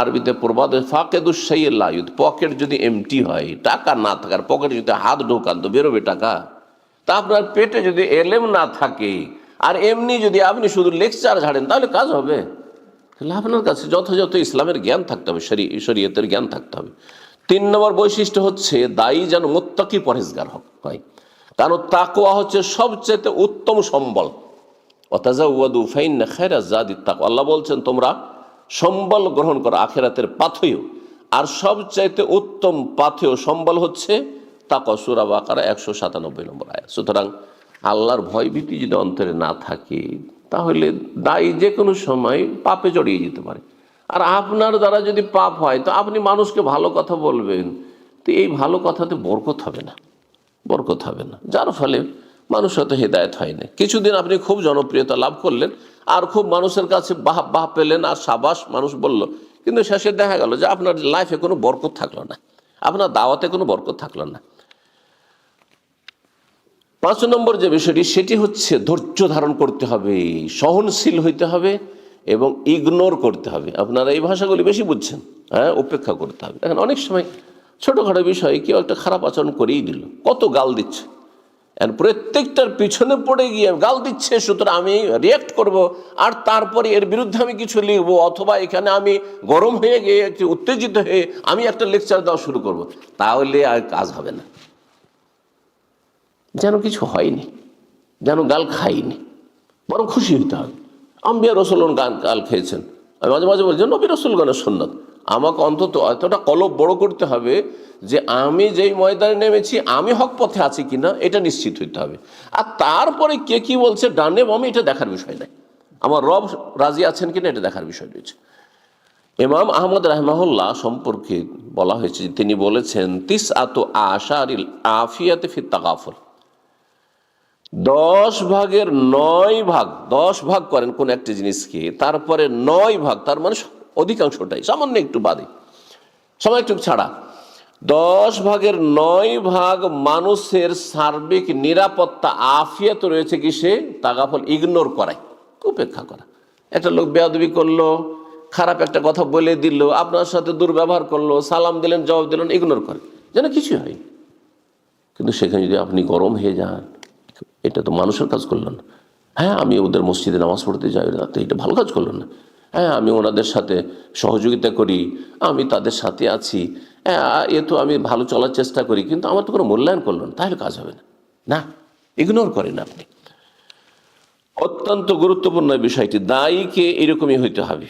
আরবিতে প্রবাদ ফাকেদুসাইয়ুদ, পকেট যদি এমটি হয়, টাকা না থাকার, পকেটে যদি হাত ঢোকান তো বেরোবে টাকা। তা আপনার পেটে যদি এলেম না থাকে আর এমনি যদি আপনি শুধু লেকচার ঝাড়েন তাহলে কাজ হবে? তাহলে আপনার কাছে যথাযথ ইসলামের জ্ঞান থাকতে হবে, শরীয়তের জ্ঞান থাকতে হবে। 3 নম্বর বৈশিষ্ট্য হচ্ছে দায়ী যেন মুত্তাকি পরহেজগার হয়, কারণ তাকওয়া হচ্ছে সবচেয়ে উত্তম সম্বল। ওয়াতাজাওয়াদু ফাইন্না খায়রাজ যাদিত তাকওয়া, আল্লাহ বলছেন তোমরা সম্বল গ্রহণ করো আখিরাতের পাথেয়, আর সবচাইতে উত্তম পাথেয় সম্বল হচ্ছে তাকওয়া। সূরা বাকারা 197 নম্বর আয়াত। সুতরাং আল্লাহর ভয়ভীতি যদি অন্তরে না থাকে তাহলে দায়ী যে কোনো সময় পাপে জড়িয়ে যেতে পারে। আর আপনার দ্বারা যদি পাপ হয় তো আপনি মানুষকে ভালো কথা বলবেন, তো এই ভালো কথাতে বরকত হবে না, বরকত হবে না, যার ফলে মানুষ হয়তো হেদায়েত হয় না। কিছুদিন আপনি খুব জনপ্রিয়তা লাভ করলেন আর খুব মানুষের কাছে বাহ পেলেন আর সাবাস মানুষ বলল, কিন্তু শেষে দেখা গেল যে আপনার লাইফে কোনো বরকত থাকলো না, আপনার দাওয়াতে কোনো বরকত থাকলো না। 5 নম্বর যে বিষয়টি সেটি হচ্ছে ধৈর্য ধারণ করতে হবে, সহনশীল হইতে হবে এবং ইগনোর করতে হবে। আপনারা এই ভাষাগুলি বেশি বুঝছেন, হ্যাঁ, উপেক্ষা করতে হবে। দেখেন অনেক সময় ছোটোখাটো বিষয়ে কেউ একটা খারাপ আচরণ করেই দিল, কত গাল দিচ্ছে, আর প্রত্যেকটার পিছনে পড়ে গিয়ে গাল দিচ্ছে, সুতরাং আমি রিয়াক্ট করব আর তারপরে এর বিরুদ্ধে আমি কিছু লিখবো, অথবা এখানে আমি গরম হয়ে গিয়ে একটু উত্তেজিত হয়ে আমি একটা লেকচার দেওয়া শুরু করব, তাহলে আর কাজ হবে না। যেন কিছু হয়নি, যেন গাল খাইনি, বরং খুশি হইতে হবে। আম্বিয়া রসুলগণ গাল খেয়েছেন, আমি মাঝে মাঝে বলছি নবী রসুলগণের সুন্নাত। আমাকে অন্তত এতটা কলব বড় করতে হবে যে আমি যেই ময়দানে নেমেছি আমি হক পথে আছি কিনা এটা নিশ্চিত হইতে হবে। আর তারপরে কে কি বলছে ডানে বামে এটা দেখার বিষয় নাই, আমার রব রাজি আছেন কিনা এটা দেখার বিষয় রয়েছে। ইমাম আহমদ রাহমাহুল্লাহ সম্পর্কে বলা হয়েছে, তিনি বলেছেন তিসআতু আশারিল আফিয়াতে ফি তাগাফুল, 10 ভাগের 9 ভাগ, 10 ভাগ করেন কোন একটা জিনিসকে, তারপরে 9 ভাগ, তার মানে অধিকাংশটাই, সামান্য একটু বাদে, সময় একটু ছাড়া, 10 ভাগের 9 ভাগ মানুষের সার্বিক নিরাপত্তা আফিয়াত রয়েছে কি সে তাগাফল, ইগনোর করায়, উপেক্ষা করা। একটা লোক বেয়াদবি করলো, খারাপ একটা কথা বলে দিল, আপনার সাথে দুর্ব্যবহার করলো, সালাম দিলেন জবাব দিলেন, ইগনোর করে যেন কিছু হয়। কিন্তু সেখানে যদি আপনি গরম হয়ে যান, এটা তো মানুষের কাজ করলেন না। হ্যাঁ, আমি ওদের মসজিদে নামাজ পড়তে যাই না, তো এটা ভালো কাজ করলেন না। হ্যাঁ, আমি ওনাদের সাথে সহযোগিতা করি, আমি তাদের সাথে আছি, হ্যাঁ, এ তো আমি ভালো চলার চেষ্টা করি, কিন্তু আমার তো কোনো মূল্যায়ন করলেন, তাহলে কাজ হবে না। না, ইগনোর করেন আপনি। অত্যন্ত গুরুত্বপূর্ণ বিষয়টি, দায়ীকে এরকমই হইতে হবে।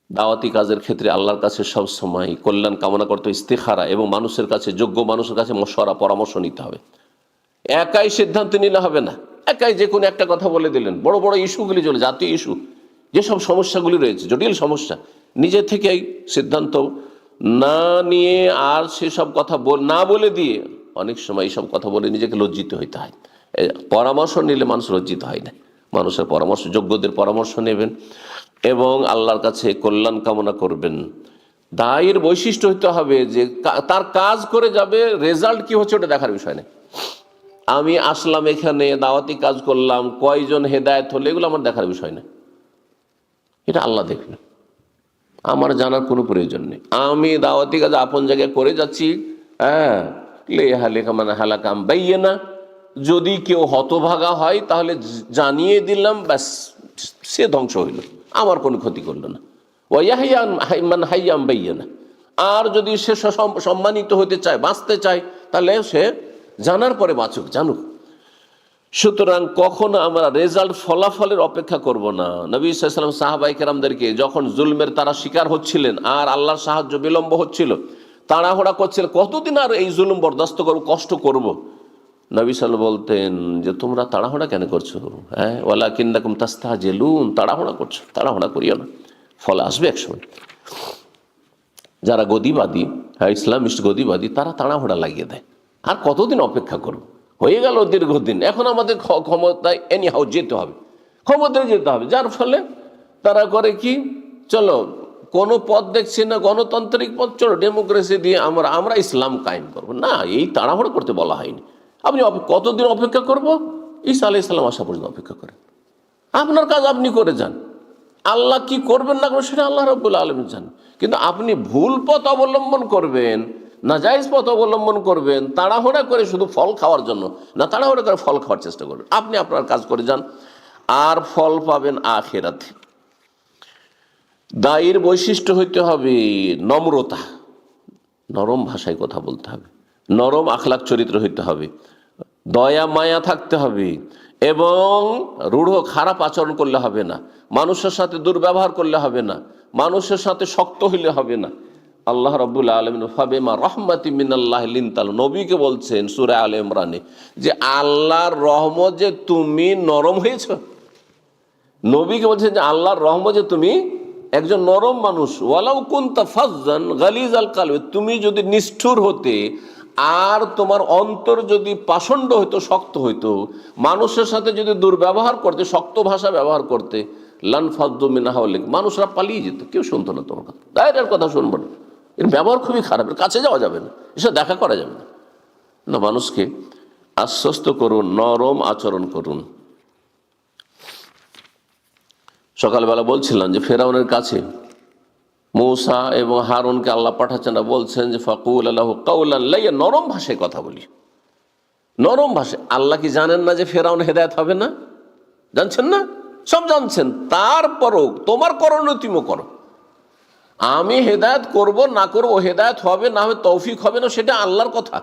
দাওয়াতি কাজের ক্ষেত্রে আল্লাহর কাছে সব সময় কল্যাণ কামনা করতে ইস্তেখারা এবং মানুষের কাছে, যোগ্য মানুষের কাছে মশওয়ারা পরামর্শ নিতে হবে। একাই সিদ্ধান্ত নিলে হবে না, একাই যে কোনো একটা কথা বলে দিলেন। বড় বড় ইস্যুগুলি চলে, জাতীয় ইস্যু, যেসব সমস্যাগুলি রয়েছে, জটিল সমস্যা, নিজে থেকেই সিদ্ধান্ত না নিয়ে আর সেসব কথা না বলে দিয়ে অনেক সময় এইসব কথা বলে নিজেকে লজ্জিত হইতে হয়। পরামর্শ নিলে মানুষ লজ্জিত হয় না, মানুষের পরামর্শ, যোগ্যদের পরামর্শ নেবেন এবং আল্লাহর কাছে কল্যাণ কামনা করবেন। দায়ের বৈশিষ্ট্য হতে হবে যে তার কাজ করে যাবে, রেজাল্ট কি হচ্ছে ওটা দেখার বিষয় নেই। আমি আসলাম এখানে, দাওয়াতি কাজ করলাম, কয়জন হেদায়েত হলো, এগুলো আমার দেখার বিষয় না, এটা আল্লাহ দেখবেন, আমার জানার কোনো প্রয়োজন নেই। আমি দাওয়াতি কাজ আপন জায়গায় করে যাচ্ছি, হ্যাঁ, লেহা লেখা মানে হালাকাম বাইয়ে না, যদি কেউ হতভাগা হয় তাহলে জানিয়ে দিলাম, ব্যাস, সে ধ্বংস হইল, আমার কোনো ক্ষতি করলো না। ওয়াহিয়ান মান হাইয়াম বাইয়ে না, আর যদি সে সম্মানিত হতে চায়, বাঁচতে চায়, তাহলে সে জানার পরে বাঁচুক, জানুক। সুতরাং কখনো আমরা রেজাল্ট, ফলাফলের অপেক্ষা করব না। নবী সাল্লাল্লাহু আলাইহি ওয়াসাল্লাম সাহাবায়ে কেরামদেরকে যখন জুলমের তারা শিকার হচ্ছিলেন আর আল্লাহর সাহায্য বিলম্ব হচ্ছিল, তাড়াহুড়া করছিলেন, কতদিন আর এই জুলুম বরদাস্ত করব, কষ্ট করব, নবী সাল্লাল্লাহু বলতেন যে তোমরা তাড়াহুড়া কেন করছো? হ্যাঁ, ওয়ালাকিন্নাকুম তাস্তাজিলুন, তাড়াহুড়া করছো, তাড়াহুড়া করিও না, ফল আসবে একসময়। যারা গদিবাদী, হ্যাঁ, ইসলামিস্ট গদিবাদী, তারা তাড়াহুড়া লাগিয়ে দেয়, আর কতদিন অপেক্ষা করব, হয়ে গেল দীর্ঘদিন, এখন আমাদের ক্ষমতায় এনিহাও যেতে হবে, ক্ষমতায় যেতে হবে। যার ফলে তারা করে কি, চলো কোনো পথ দেখছি না, গণতান্ত্রিক পথ, চলো ডেমোক্রেসি দিয়ে আমরা ইসলাম কায়েম করব। না, এই তাড়াহুড়ো করতে বলা হয়নি। আপনি কতদিন অপেক্ষা করব, ঈসা আলাইহিস সালাম আসা পর্যন্ত অপেক্ষা করেন। আপনার কাজ আপনি করে যান, আল্লাহ কি করবেন না করবেন সেটা আল্লাহ রাব্বুল আলামিন জানেন। কিন্তু আপনি ভুল পথ অবলম্বন করবেন, নাজায়েজ পথ অবলম্বন করবেন, তাড়াহুড়া করে শুধু ফল খাওয়ার জন্য না, তাড়াহুড়া করে ফল খাওয়ার চেষ্টা করবেন। আপনি আপনার কাজ করে যান, আর ফল পাবেন আখিরাতে। দায়ীর বৈশিষ্ট্য হইতে হবে নম্রতা, নরম ভাষায় কথা বলতে হবে, নরম আখলাক চরিত্র হইতে হবে, দয়া মায়া থাকতে হবে, এবং রূঢ় খারাপ আচরণ করলে হবে না, মানুষের সাথে দুর্ব্যবহার করলে হবে না, মানুষের সাথে শক্ত হইলে হবে না। আল্লাহ রাব্বুল আলামিন ফাবিমা রাহমাতিম মিনাল্লাহি লিনতাল, নবীকে বলছেন সূরা আলে ইমরানে যে আল্লাহর রহমত যে তুমি নরম হয়েছো। নবীকে বলছেন যে আল্লাহর রহমত যে তুমি একজন নরম মানুষ। ওয়ালাউ কুনতা ফাজ্জান গালিজাল কলবি, তুমি যদি নিষ্ঠুর হতে আর তোমার অন্তর যদি পাষণ্ড হইতো, শক্ত হইতো, মানুষের সাথে যদি দুর্ব্যবহার করতে, শক্ত ভাষা ব্যবহার করতে, লানফাদ্দু মিন হাওলিক, মানুষরা পালিয়ে যেত, কেউ শুনতো না তোমার কথা, ডাইরেক্ট কথা শুনবো না, এর ব্যবহার খুবই খারাপ, এর কাছে যাওয়া যাবে না, এসব দেখা করা যাবে না। না, মানুষকে আশ্বস্ত করুন, নরম আচরণ করুন। সকালবেলা বলছিলাম যে ফেরাউনের কাছে মূসা এবং হারুনকে আল্লাহ পাঠাচ্ছেন, বলছেন যে ফাকুল আল্লাহু কাওলান লাইয়্যিন, নরম ভাষায় কথা বলি, নরম ভাষায়। আল্লাহ কি জানেন না যে ফেরাউন হেদায়েত হবে না? জানছেন না? সব জানছেন। তারপরও তোমার করণীয় তুমি করো, আমি হেদায়েত করব না করব, হেদায়েত হবে না হবে, তৌফিক হবে না, সেটা আল্লাহর কথা।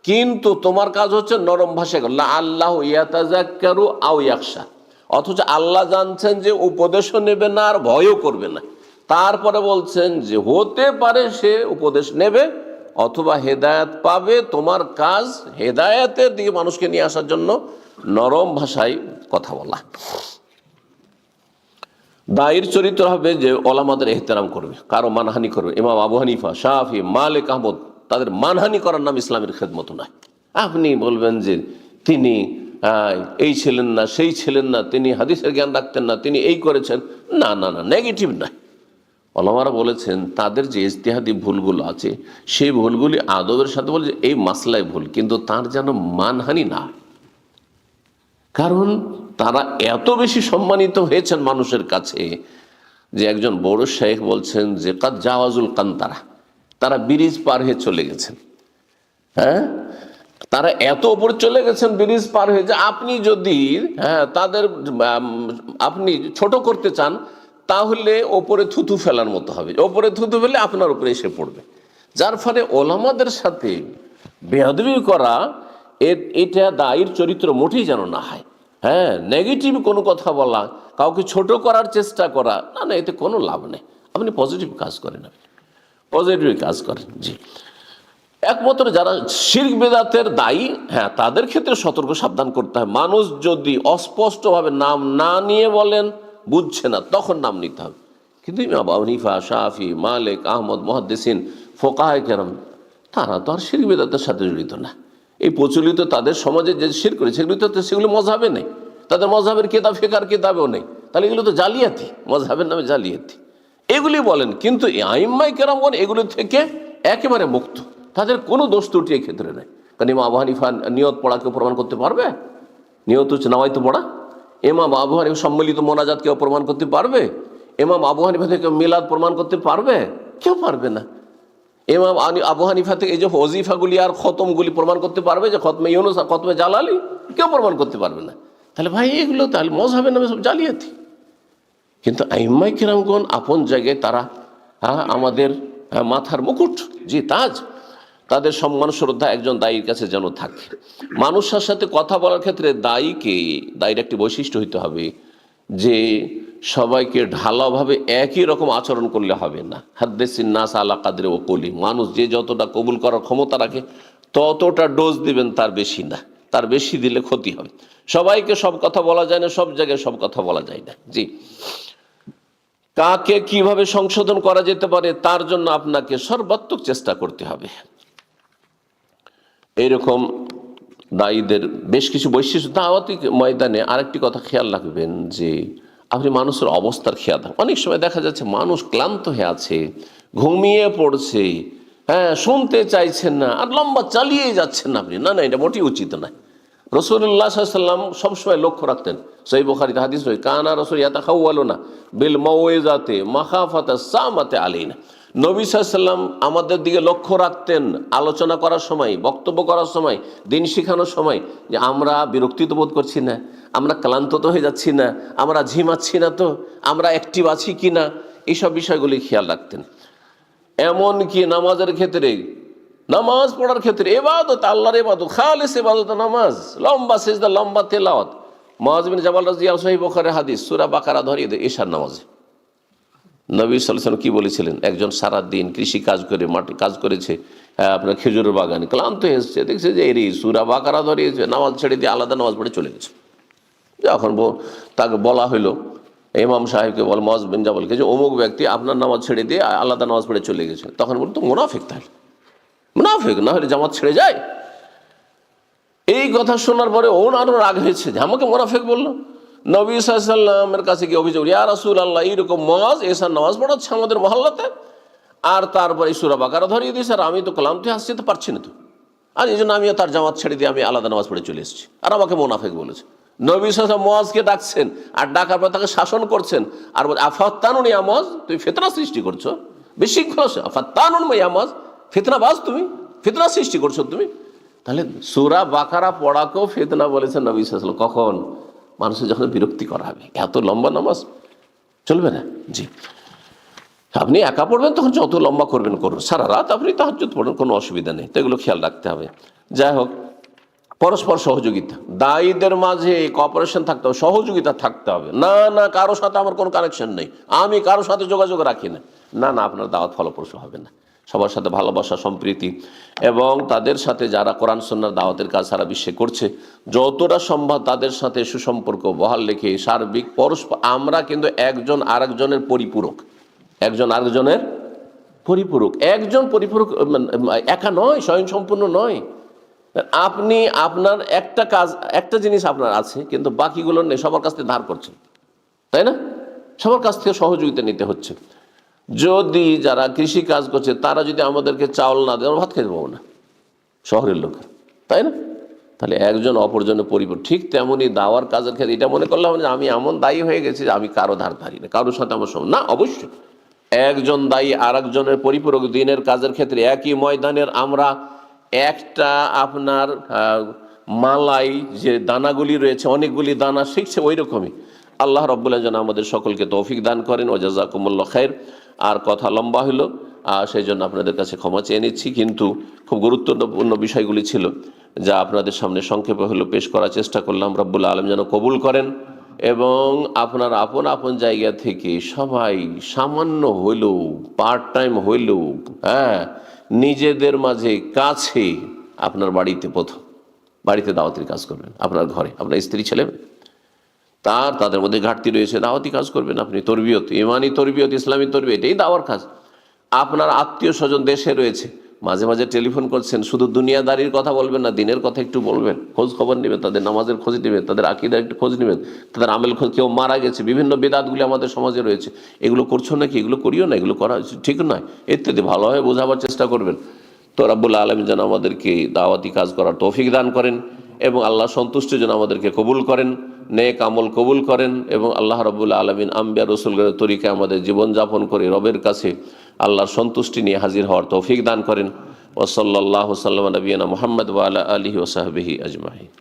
কিন্তু তোমার কাজ হচ্ছে নরম ভাষায় আল্লাহ ইয়াতাযাক্কারু আও ইয়াখশা, অথচ আল্লাহ জানছেন যে উপদেশও নেবে না আর ভয়ও করবে না। তারপরে বলছেন যে হতে পারে সে উপদেশ নেবে অথবা হেদায়েত পাবে। তোমার কাজ হেদায়েতের দিকে মানুষকে নিয়ে আসার জন্য নরম ভাষায় কথা বলা। দায়ীর চরিত্র হবে যে ওলামাদের এহতেরাম করবে, কারো মানহানি করবে। ইমাম আবু হানিফা, শাফি, মালিক, আহমদ, তাদের মানহানি করার নাম ইসলামের খেদমত নয়। আপনি বলবেন যে তিনি এই ছিলেন না, সেই ছিলেন না, তিনি হাদিসের জ্ঞান রাখতেন না, তিনি এই করেছেন, না না না, নেগেটিভ নয়। ওলামারা বলেছেন তাদের যে ইজতিহাদি ভুলগুলো আছে সেই ভুলগুলি আদবের সাথে বলে যে এই মাসলায় ভুল, কিন্তু তার যেন মানহানি না, কারণ তারা এত বেশি সম্মানিত হয়েছেন মানুষের কাছে যে একজন বড় শেখ বলছেন যে কাদ জাওয়াজুল কান্তারা, তারা ব্রিজ পার হয়ে চলে গেছেন। হ্যাঁ, তারা এত উপরে চলে গেছেন ব্রিজ পার হয়ে, যে আপনি যদি তাদের আপনি ছোট করতে চান তাহলে ওপরে থুতু ফেলার মতো হবে, ওপরে থুতু ফেলে আপনার উপরে এসে পড়বে। যার ফলে ওলামাদের সাথে বেয়াদবি করা, এটা দায়ীর চরিত্র মোটেই যেন না হয়। হ্যাঁ, নেগেটিভ কোনো কথা বলা, কাউকে ছোট করার চেষ্টা করা, না না, এতে কোনো লাভ নেই। আপনি পজিটিভ কাজ করেন, আপনি পজিটিভ কাজ করেন। জি, একমাত্র যারা শিরক বিদআতের দায়ী, হ্যাঁ, তাদের ক্ষেত্রে সতর্ক সাবধান করতে হয়। মানুষ যদি অস্পষ্টভাবে নাম না নিয়ে বলেন বুঝছে না, তখন নাম নিতে হবে। কিন্তু ইমাম আবু হানিফা, শাফি, মালিক, আহমদ, মুহাদ্দিসিন, ফুকাহায়ে কেরাম, তারা তো আর শিরক বিদআতের সাথে জড়িত না। এই প্রচলিত তাদের সমাজে যে শিরক করে সেগুলো মযহাবে নেই, তাদের মযহাবের কিতাব, ফিকহের কিতাবেও নেই। তাহলে এগুলো তো জালিয়াতি, মযহাবের নামে জালিয়াতি, এগুলি বলেন। কিন্তু আইম্মায়ে কেরামগণ এগুলো থেকে একেবারে মুক্ত, তাদের কোনো দোষ ত্রুটি এই ক্ষেত্রে নেই। কারণ ইমাম আবু হানিফা নিয়ত পড়াকে প্রমাণ করতে পারবে? নিয়ত হচ্ছে নাওয়াইতু পড়া। ইমাম আবু হানিফা সম্মিলিত মোনাজাত কেউ প্রমাণ করতে পারবে? ইমাম আবু হানিফা থেকে মিলাদ প্রমাণ করতে পারবে? কেউ পারবে না। ইমাম আবু হানিফা থেকে এই যে ওজিফাগুলি আর খতমগুলি প্রমাণ করতে পারবে? যে খতমে ইউনুস আর খতমে জালালি কেউ প্রমাণ করতে পারবে না। তাহলে ভাই এগুলো তাহলে মযহাবের নামে সব জালিয়াতি। কিন্তু আইম্মায়ে কেরামগণ আপন জায়গায় তারা আমাদের মাথার মুকুট, জি তাজ, তাদের সম্মান শ্রদ্ধা একজন দায়ীর কাছে যেন থাকে। মানুষের সাথে কথা বলার ক্ষেত্রে দায়ীর একটি বৈশিষ্ট্য হইতে হবে যে সবাইকে ঢালাওভাবে একই রকম আচরণ করলে হবে না। হাদ্দিসিন নাস আলা কাদরি ওকুলি, মানুষ যে যতটা কবুল করার ক্ষমতা রাখে ততটা ডোজ দিবেন, তার বেশি না। তার বেশি দিলে ক্ষতি হবে। সবাইকে সব কথা বলা যায় না, সব জায়গায় সব কথা বলা যায় না। জি, কাকে কিভাবে সংশোধন করা যেতে পারে তার জন্য আপনাকে সর্বাত্মক চেষ্টা করতে হবে। এইরকম দায়ীদের বেশ কিছু বৈশিষ্ট্য। দাওয়াতি ময়দানে আরেকটি কথা খেয়াল রাখবেন যে আপনি মানুষের অবস্থার খেয়াল রাখবেন। অনেক সময় দেখা যাচ্ছে মানুষ ক্লান্ত হয়ে আছে, ঘুমিয়ে পড়ছে, হ্যাঁ, শুনতে চাইছেন না, আর লম্বা চালিয়ে যাচ্ছেন না আপনি, না না, এটা মোটেই উচিত নয়। রাসূলুল্লাহ সাল্লাল্লাহু আলাইহি ওয়াসাল্লাম সবসময় লক্ষ্য রাখতেন, সহিহ বুখারীতে হাদিস রয়েছে, কানা রাসূল ইয়াতাখাওয়ালুনা বিল মাউইজাতি মাখাফাতা সামাতে আলাইনা। নবী সাল্লাল্লাহু আলাইহি ওয়াসাল্লাম আমাদের দিকে লক্ষ্য রাখতেন আলোচনা করার সময়, বক্তব্য করার সময়, দিন শেখানোর সময়, যে আমরা বিরক্তিত বোধ করছি না, আমরা ক্লান্ত তো হয়ে যাচ্ছি না, আমরা ঝিমাচ্ছি না তো, আমরা অ্যাক্টিভ আছি কি না, এইসব বিষয়গুলি খেয়াল রাখতেন। এমনকি নামাজের ক্ষেত্রে, নামাজ পড়ার ক্ষেত্রে, ইবাদত, আল্লাহর ইবাদত, খালিস ইবাদত নামাজ, লম্বা সিজদা, লম্বা তেলাওয়াত। মুআয বিন জাবাল রাদিয়াল্লাহু আনহু, সহিহ বুখারীর হাদিস, সূরা বাকারা ধরিয়ে দেয় ঈশার নামাজে। নবী সাল্লাল্লাহু আলাইহি ওয়াসাল্লাম কি বলেছিলেন? একজন সারা দিন কৃষি কাজ করে, মাটি কাজ করেছে, আপনার খেজুরের বাগানে, ক্লান্ত হয়ে এসছে, দেখছে যে এরই সূরা বাকারা ধরিয়েছে, নামাজ ছেড়ে দিয়ে আলাদা নামাজ পড়ে চলে গেছে। যখন তাকে বলা হইলো, ইমাম সাহেবকে বল, মুআয বিন জাবালকে, যে অমুক ব্যক্তি আপনার নামাজ ছেড়ে দিয়ে আলাদা নামাজ পড়ে চলে গেছে, তখন বলতো তো মুনাফিক, তাহলে মুনাফিক না হলে জামাত ছেড়ে যায়? এই কথা শোনার পরে ওর আরো রাগ হয়েছে যে আমাকে মুনাফিক বললো। নবী সাল্লাল্লাহু আলাইহি ওয়াসাল্লামের কাছে গিয়ে অভিযোগ, ইয়া রাসূলুল্লাহ, এইরকম মুআয এসার নামাজ পড়াচ্ছে আমাদের মহল্লাতে, আর তারপরে সূরা বাকারা ধরিয়ে দিয়েছে, আর আমি তো ক্লান্ত আসছি, তো পারছি না তো, আর এই জন্য আমিও তার জামাত ছেড়ে দিয়ে আমি আলাদা নামাজ পড়ে চলে এসেছি, আর আমাকে মুনাফিক বলেছে। নবী সাল্লাল্লাহু আলাইহি ওয়াসাল্লাম মুআযকে ডাকছেন, আর ডাকার পর তাকে শাসন করছেন, আর বলছে, আফাত্তানুন ইয়া মুআয, তুমি ফিতনা সৃষ্টি করছো, বিশৃঙ্খলা, আফাত্তানুন ইয়া মুআয, ফিতনাবাজ তুমি, ফিতনা সৃষ্টি করছো তুমি। তাহলে সূরা বাকারা পড়াকেও ফিতনা বলেছেন নবী সাল্লাল্লাহু আলাইহি ওয়াসাল্লাম। কখন? মানুষের যখন বিরক্তি করা হবে, এত লম্বা নামাজ চলবে না। জি, আপনি একা পড়বেন তখন যত লম্বা করবেন করুন, সারা রাত আপনি তাহাজ্জুদ পড়েন, কোনো অসুবিধা নেই, তো এগুলো খেয়াল রাখতে হবে। যাই হোক, পরস্পর সহযোগিতা, দায়ীদের মাঝে কপারেশন থাকতে হবে, সহযোগিতা থাকতে হবে। না না, কারো সাথে আমার কোনো কানেকশন নেই, আমি কারো সাথে যোগাযোগ রাখি না, না না, আপনার দাওয়াত ফলপ্রসূ হবে না। সবার সাথে ভালোবাসা, সম্প্রীতি, এবং তাদের সাথে যারা কোরআন সুন্নাহর দাওয়াতের কাজ সারা বিশ্বে করছে, যতটা সম্ভব তাদের সাথে সুসম্পর্ক বহাল রেখে সার্বিক পরস্পর, আমরা কিন্তু একজন আরেকজনের পরিপূরক, একজন আরেকজনের পরিপূরক, একজন পরিপূরক, একা নয়, স্বয়ংসম্পূর্ণ নয়। আপনি আপনার একটা কাজ, একটা জিনিস আপনার আছে, কিন্তু বাকিগুলো নেই, সবার কাছ থেকে ধার করছেন, তাই না? সবার কাছ থেকে সহযোগিতা নিতে হচ্ছে। যদি যারা কৃষি কাজ করছে তারা যদি আমাদেরকে চাউল না দেয়, আমরা ভাত খেতে পাবো না, শহরের লোক, তাই না? তাহলে একজন অপরজনের পরিপূরক। ঠিক তেমনই দাওয়ার কাজের ক্ষেত্রে এটা মনে করলাম যে আমি এমন দায়ী হয়ে গেছি যে আমি কারো ধার ধারি না, কারোর সাথে আমার সঙ্গে না, অবশ্যই একজন দায়ী আর একজনের পরিপূরক। দিনের কাজের ক্ষেত্রে একই ময়দানের আমরা একটা আপনার মালাই যে দানাগুলি রয়েছে, অনেকগুলি দানা শিখছে, ওই রকমই আল্লাহ রাব্বুল আলামিন যেন আমাদের সকলকে তৌফিক দান করেন। ও জাযাকুমুল্লাহ খাইর। আর কথা লম্বা হলো, সেই জন্য আপনাদের কাছে ক্ষমা চেয়ে নিচ্ছি, কিন্তু খুব গুরুত্বপূর্ণ বিষয়গুলি ছিল যা আপনাদের সামনে সংক্ষেপে হলো পেশ করার চেষ্টা করলাম। রব্বুল আলামিন যেন কবুল করেন, এবং আপনার আপন আপন জায়গা থেকে সবাই সামান্য হইলেও, পার্ট টাইম হইলেও, নিজেদের মাঝে কাছে, আপনার বাড়িতে, প্রথম বাড়িতে দাওয়াতের কাজ করবেন, আপনার ঘরে আপনার স্ত্রী ছেলে তাদের মধ্যে ঘাটতি রয়েছে, দাওয়াতি কাজ করবেন আপনি, তরবিয়ত, ইমানি তরবিয়ত, ইসলামী তরবিয়ত, এটাই দাওয়ার কাজ। আপনার আত্মীয় স্বজন দেশে রয়েছে, মাঝে মাঝে টেলিফোন করছেন, শুধু দুনিয়াদারির কথা বলবেন না, দিনের কথা একটু বলবেন, খোঁজ খবর নেবেন, তাদের নামাজের খোঁজ নেবেন, তাদের আকীদার একটু খোঁজ নেবেন, তাদের আমল খোঁজ, কেউ মারা গেছে, বিভিন্ন বেদাতগুলি আমাদের সমাজে রয়েছে, এগুলো করছো নাকি, এগুলো করিও না, এগুলো করা ঠিক নয় ইত্যাদি, ভালোভাবে বোঝাবার চেষ্টা করবেন। তো রাব্বুল আলামিন যেন আমাদেরকে দাওয়াতি কাজ করার তৌফিক দান করেন, এবং আল্লাহ সন্তুষ্ট যেন আমাদেরকে কবুল করেন, নেক আমল কবুল করেন, এবং আল্লাহ রাব্বুল আলামিন আম্বিয়া রাসূলগণের তরিকায় আমাদের জীবনযাপন করে রবের কাছে আল্লাহর সন্তুষ্টি নিয়ে হাজির হওয়ার তৌফিক দান করেন। ওয়া সাল্লাল্লাহু সাল্লাম আলা নবিয়িনা মুহাম্মদ ওয়া আলা আলিহি ওয়া সাহবিহি আজমাইন।